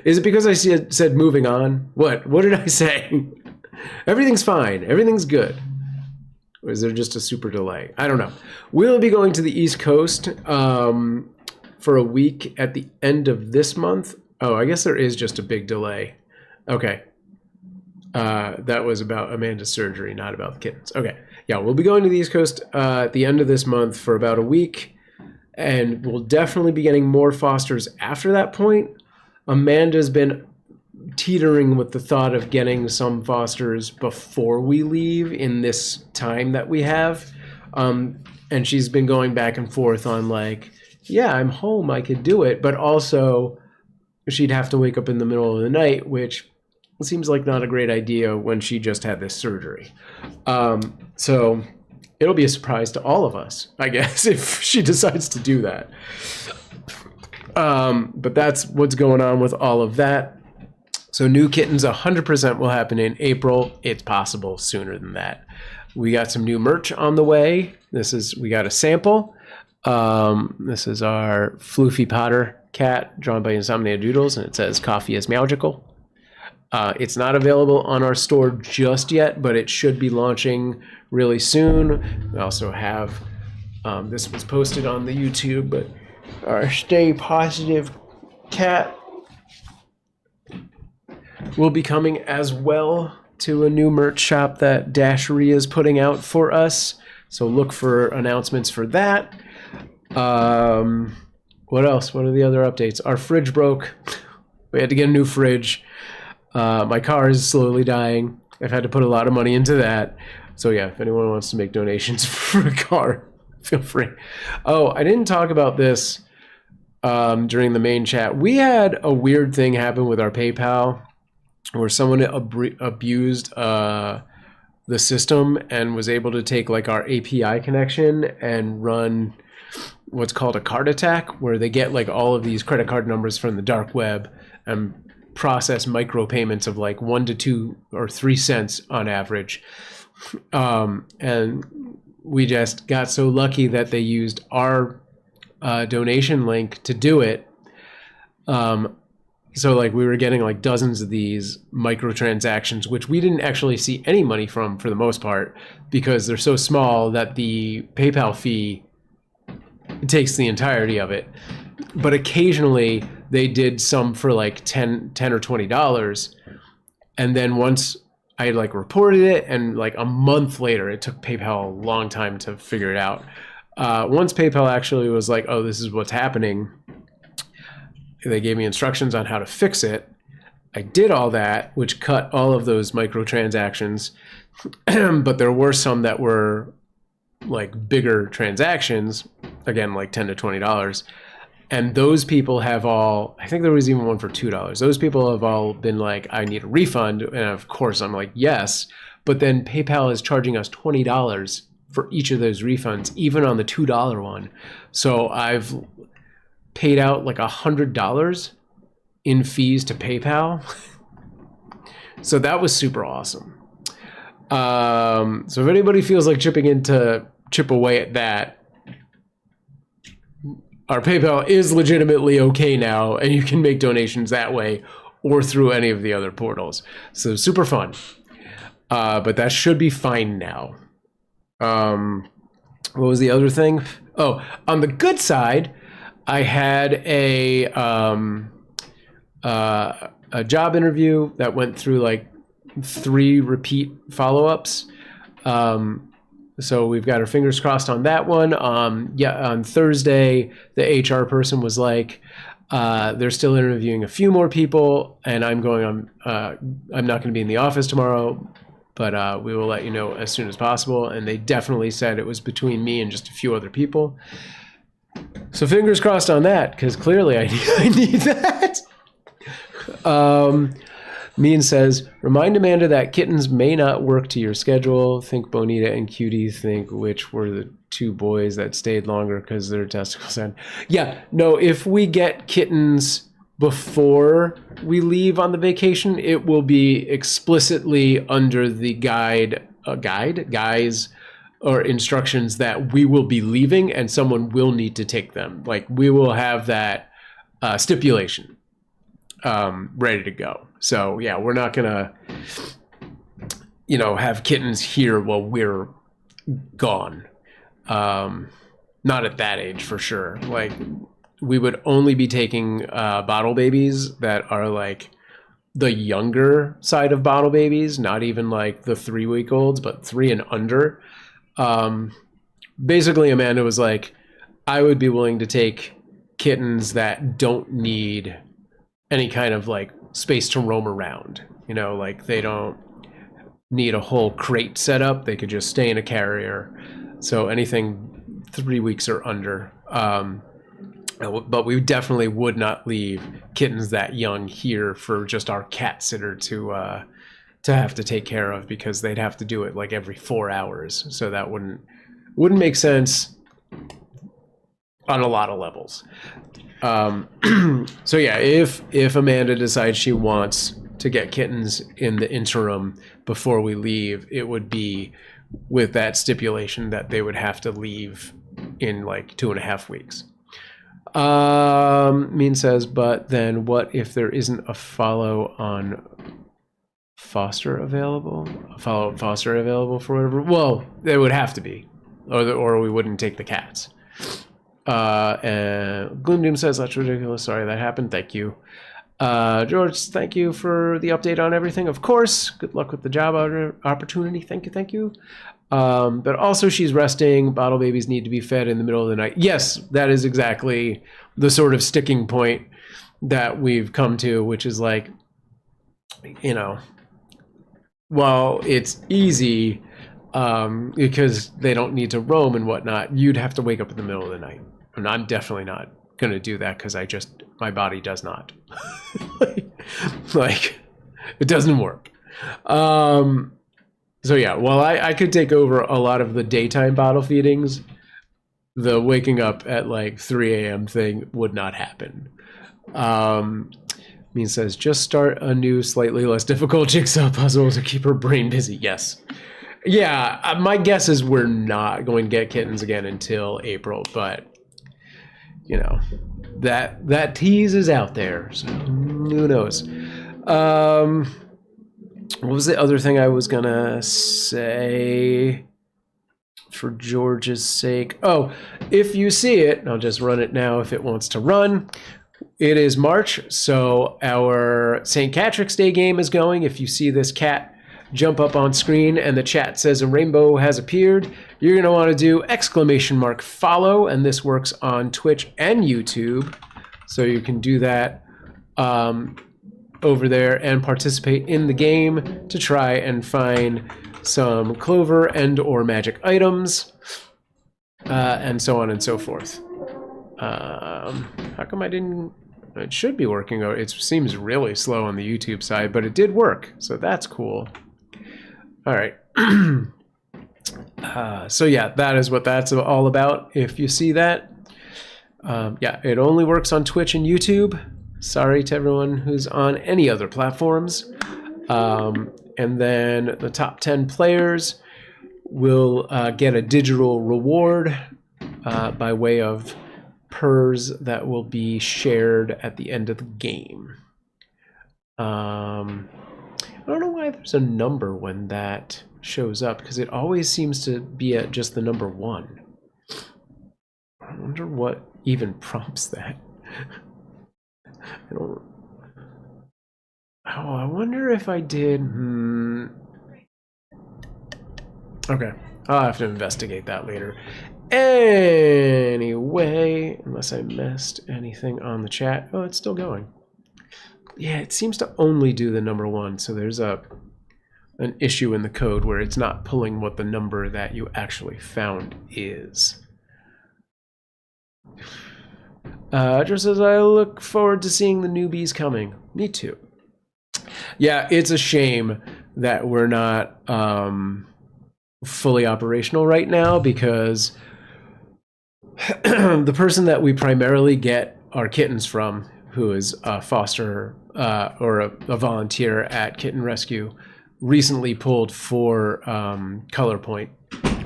Is it because I said moving on? What did I say? Everything's fine. Everything's good. Or is there just a super delay? I don't know. We'll be going to the East Coast for a week at the end of this month. Oh, I guess there is just a big delay. Okay. That was about Amanda's surgery, not about the kittens. Okay. Yeah, we'll be going to the East Coast at the end of this month for about a week. And we'll definitely be getting more fosters after that point. Amanda's been teetering with the thought of getting some fosters before we leave in this time that we have. And she's been going back and forth on like, yeah, I'm home, I could do it. But also she'd have to wake up in the middle of the night, which seems like not a great idea when she just had this surgery. So it'll be a surprise to all of us, I guess, if she decides to do that. But that's what's going on with all of that. So new kittens 100% will happen in April. It's possible sooner than that. We got some new merch on the way. We got a sample. This is our Floofy Potter cat drawn by Insomnia Doodles, and it says coffee is magical. It's not available on our store just yet, but it should be launching really soon. We also have, this was posted on the YouTube, but our Stay Positive cat will be coming as well to a new merch shop that Dashery is putting out for us. So look for announcements for that. What else? What are the other updates? Our fridge broke. We had to get a new fridge. My car is slowly dying. I've had to put a lot of money into that. So yeah, if anyone wants to make donations for a car, feel free. Oh, I didn't talk about this during the main chat. We had a weird thing happen with our PayPal where someone abused the system and was able to take like our API connection and run what's called a card attack, where they get like all of these credit card numbers from the dark web and process micro payments of like 1 to 2 or 3 cents on average. And we just got so lucky that they used our donation link to do it. So like we were getting like dozens of these microtransactions, which we didn't actually see any money from for the most part, because they're so small that the PayPal fee takes the entirety of it. But occasionally they did some for like $10 or $20. And then once I like reported it, and like a month later, it took PayPal a long time to figure it out. Once PayPal actually was like, oh, this is what's happening, they gave me instructions on how to fix it. I did all that, which cut all of those microtransactions. But there were some that were like bigger transactions, again, like $10 to $20. And those people have all, I think there was even one for $2. Those people have all been like, I need a refund. And of course, I'm like, yes. But then PayPal is charging us $20 for each of those refunds, even on the $2 one. So I've paid out like $100 in fees to PayPal. So that was super awesome. So if anybody feels like chipping in to chip away at that, our PayPal is legitimately okay now, and you can make donations that way or through any of the other portals. So super fun. But that should be fine now. What was the other thing? Oh, on the good side, I had a job interview that went through like 3 repeat follow-ups. So we've got our fingers crossed on that one. On Thursday, the HR person was like, they're still interviewing a few more people, and I'm not going to be in the office tomorrow, but we will let you know as soon as possible. And they definitely said it was between me and just a few other people. So fingers crossed on that, because clearly I need that. Mean says, remind Amanda that kittens may not work to your schedule. Think Bonita and Cutie think which were the 2 boys that stayed longer because their testicles had. Yeah, no, if we get kittens before we leave on the vacation, it will be explicitly under the guys or instructions that we will be leaving and someone will need to take them. Like, we will have that stipulation ready to go. So yeah, we're not gonna, have kittens here while we're gone. Not at that age for sure. Like, we would only be taking bottle babies that are like the younger side of bottle babies, not even like the 3-week-olds, but 3 and under. Basically, Amanda was like, I would be willing to take kittens that don't need any kind of like space to roam around, like they don't need a whole crate set up. They could just stay in a carrier. So anything 3 weeks or under. But we definitely would not leave kittens that young here for just our cat sitter to have to take care of, because they'd have to do it like every 4 hours. So that wouldn't make sense on a lot of levels. So yeah, if Amanda decides she wants to get kittens in the interim before we leave, it would be with that stipulation that they would have to leave in like 2.5 weeks. Mean says, but then what if there isn't a follow on foster available? A follow foster available for whatever? Well, there would have to be, or we wouldn't take the cats. And Gloomdoom says, that's ridiculous. Sorry that happened. Thank you. George, thank you for the update on everything. Of course. Good luck with the job opportunity. Thank you. But also, she's resting. Bottle babies need to be fed in the middle of the night. Yes, that is exactly the sort of sticking point that we've come to, which is like, while it's easy, because they don't need to roam and whatnot, you'd have to wake up in the middle of the night. And I'm definitely not going to do that, because my body does not. like, it doesn't work. So yeah, while I could take over a lot of the daytime bottle feedings, the waking up at like 3 a.m. thing would not happen. Mean says, just start a new, slightly less difficult jigsaw puzzle to keep her brain busy. Yes. Yeah, my guess is we're not going to get kittens again until April, but that tease is out there, so who knows. What was the other thing I was gonna say for George's sake? Oh, if you see it, I'll just run it now if it wants to run. It is March, so our St. Patrick's Day game is going. If you see this cat jump up on screen and the chat says a rainbow has appeared, you're going to want to do !follow, and this works on Twitch and YouTube, so you can do that over there and participate in the game to try and find some clover and or magic items, and so on and so forth. How come I didn't... It should be working. It seems really slow on the YouTube side, but it did work, so that's cool. All right. So yeah, that is what that's all about. If you see that, yeah, it only works on Twitch and YouTube. Sorry to everyone who's on any other platforms. And then the top 10 players will get a digital reward by way of purrs that will be shared at the end of the game. I don't know why there's a number when that shows up, because it always seems to be at just the number 1. I wonder what even prompts that. I don't... Oh, I wonder if I did... Okay, I'll have to investigate that later. Anyway, unless I missed anything on the chat. Oh, it's still going. Yeah, it seems to only do the number 1, so there's an issue in the code where it's not pulling what the number that you actually found is. Just as I look forward to seeing the newbies coming. Me too. Yeah, it's a shame that we're not fully operational right now, because the person that we primarily get our kittens from, who is a foster or a volunteer at Kitten Rescue, recently pulled 4 color point.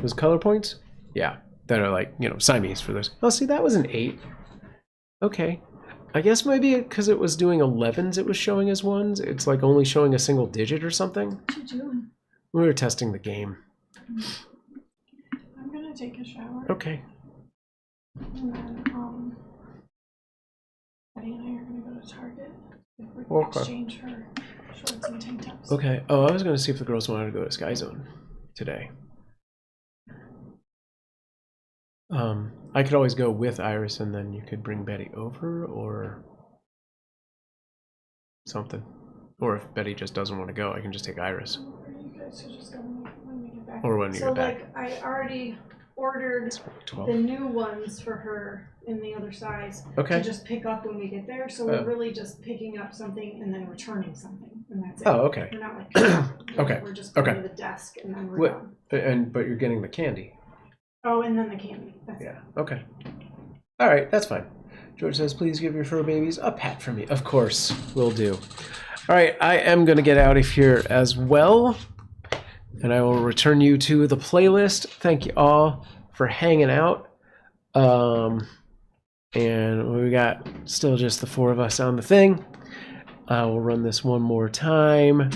Was color points? Yeah, that are like, you know, Siamese for this. Oh, see, that was an 8. Okay. I guess maybe because it was doing 11s, it was showing as 1s. It's like only showing a single digit or something.
What you doing?
We were testing the game.
I'm gonna take a shower.
Okay.
And then, Betty and I are gonna go to Target. If we can exchange her shorts and tank tops.
Okay. Oh, I was gonna see if the girls wanted to go to Sky Zone today. I could always go with Iris, and then you could bring Betty over, or something. Or if Betty just doesn't want to go, I can just take Iris.
Or you guys should just go when we get back.
Or when you get back.
So, like, I already ordered the new ones for her in the other size to just pick up when we get there. So we're really just picking up something and then returning something, and that's it.
Oh, okay.
We're not like
okay.
We're just going to the desk and then we're done.
But you're getting the candy.
Oh, and then the candy. That's it.
Okay. All right, that's fine. George says, please give your fur babies a pat from me. Of course, will do. All right, I am going to get out of here as well, and I will return you to the playlist. Thank you all for hanging out. And we got still just the 4 of us on the thing. I will run this one more time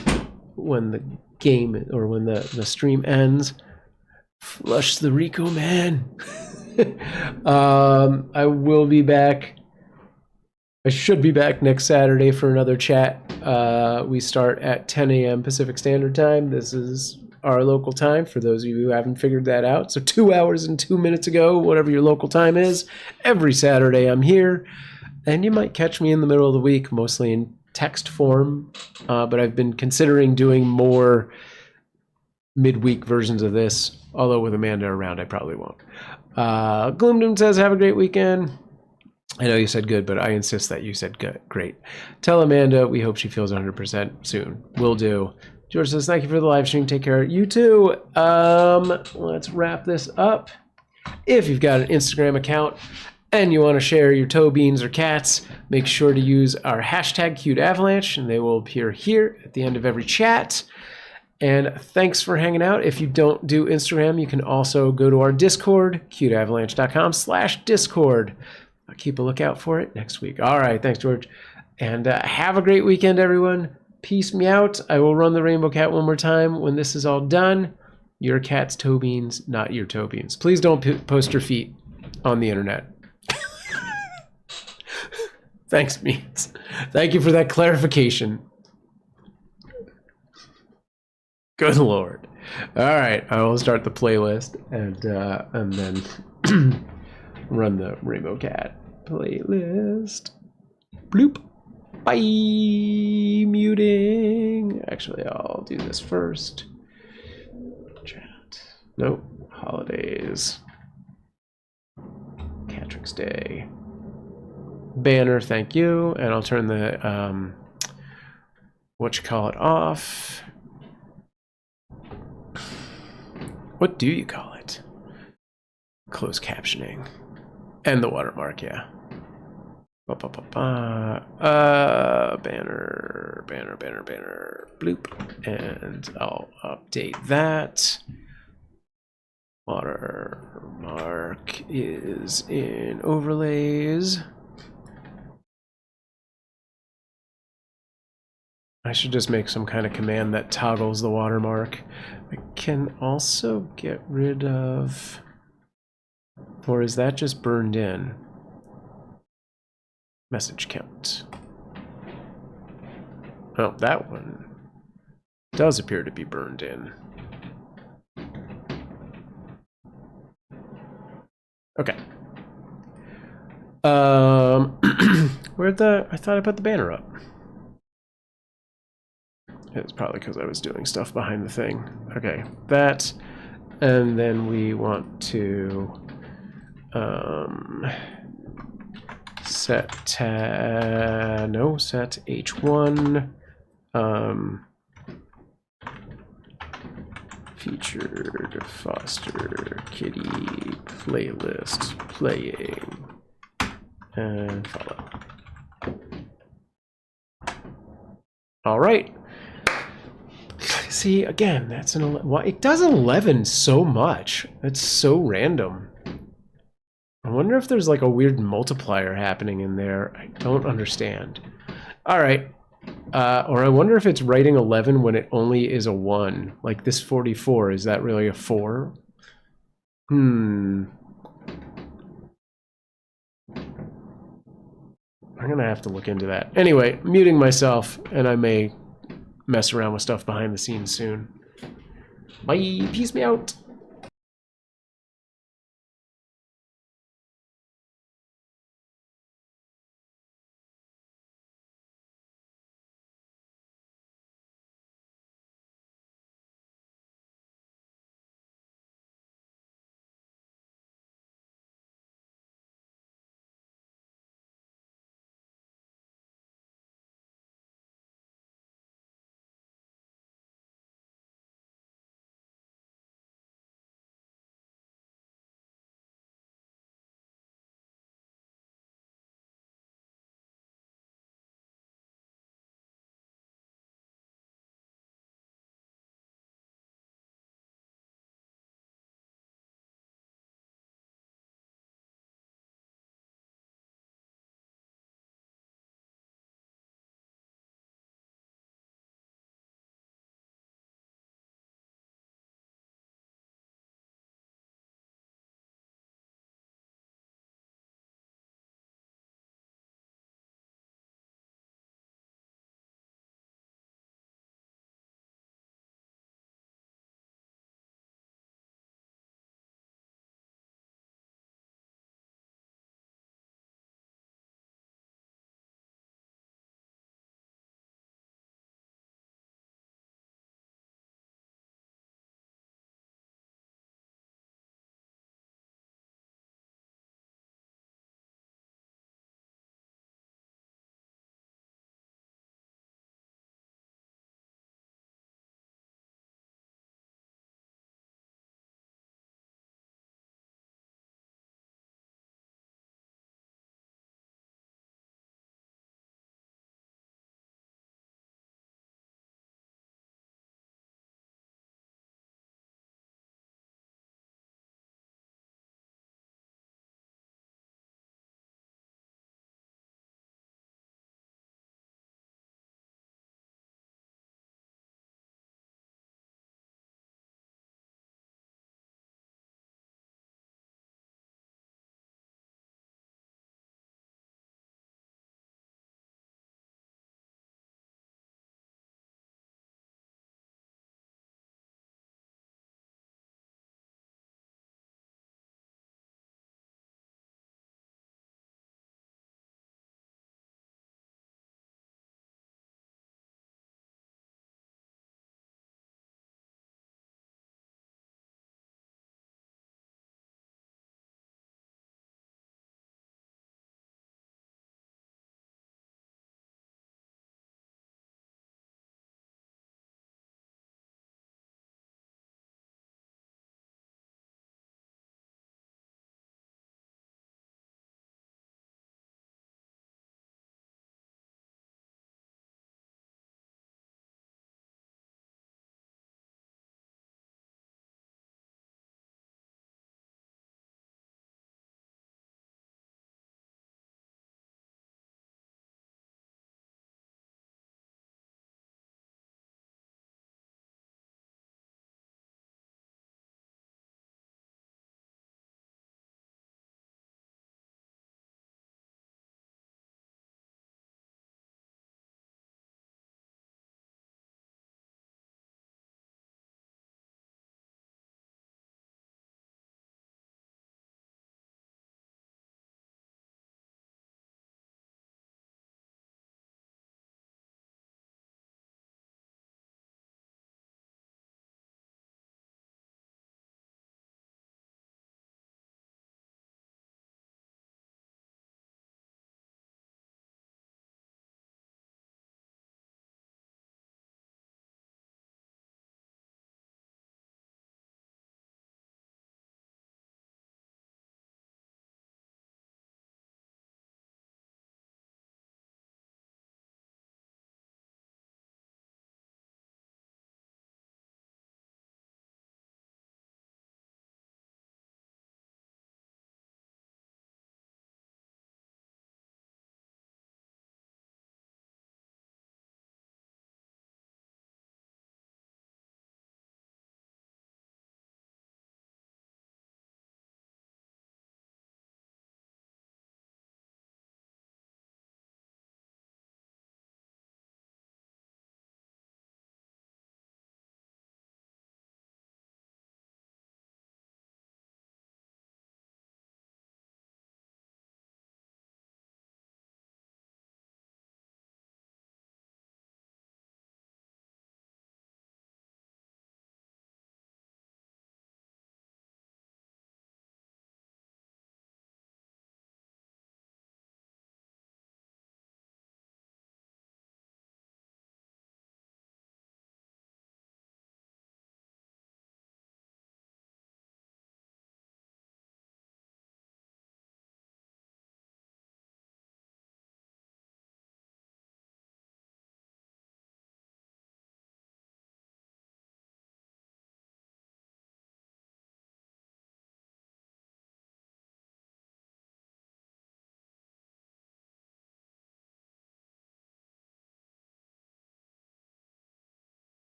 when the game, or when the stream ends. Flush the Rico man. I will be back. I should be back next Saturday for another chat. We start at 10 a.m. Pacific Standard Time. This is our local time, for those of you who haven't figured that out. So 2 hours and 2 minutes ago, whatever your local time is, every Saturday I'm here. And you might catch me in the middle of the week, mostly in text form. But I've been considering doing more midweek versions of this. Although with Amanda around, I probably won't. Gloomdoom says, have a great weekend. I know you said good, but I insist that you said good. Great. Tell Amanda we hope she feels 100% soon. Will do. George says, thank you for the live stream. Take care. You too. Let's wrap this up. If you've got an Instagram account and you want to share your toe beans or cats, make sure to use our hashtag CuteAvalanche, and they will appear here at the end of every chat. And thanks for hanging out. If you don't do Instagram, you can also go to our Discord, cuteavalanche.com/Discord. I'll keep a lookout for it next week. All right, thanks, George. And have a great weekend, everyone. Peace me out. I will run the Rainbow Cat one more time when this is all done. Your cat's toe beans, not your toe beans. Please don't post your feet on the internet. Thanks, Means. Thank you for that clarification. Good Lord. All right, I will start the playlist and then run the Rainbow Cat playlist. Bloop. Bye. Muting. Actually, I'll do this first. Chat. Nope. Holidays. Catrix Day. Banner, thank you. And I'll turn the off. What do you call it? Closed captioning. And the watermark, yeah. Banner. Bloop. And I'll update that. Watermark is in overlays. I should just make some kind of command that toggles the watermark. I can also get rid of... Or is that just burned in? Message count. Oh, that one does appear to be burned in. Okay. Where'd the... I thought I put the banner up. It's probably because I was doing stuff behind the thing. Okay, that, and then we want to set set h1 featured foster kitty playlist playing and follow. All right. See, again, that's an 11. Well, it does 11 so much. That's so random. I wonder if there's like a weird multiplier happening in there. I don't understand. All right. Or I wonder if it's writing 11 when it only is a 1. Like this 44, is that really a 4? I'm going to have to look into that. Anyway, muting myself, and I may mess around with stuff behind the scenes soon. Bye. Peace me out.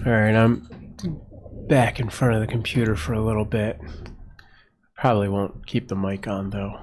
All right, I'm back in front of the computer for a little bit. Probably won't keep the mic on though.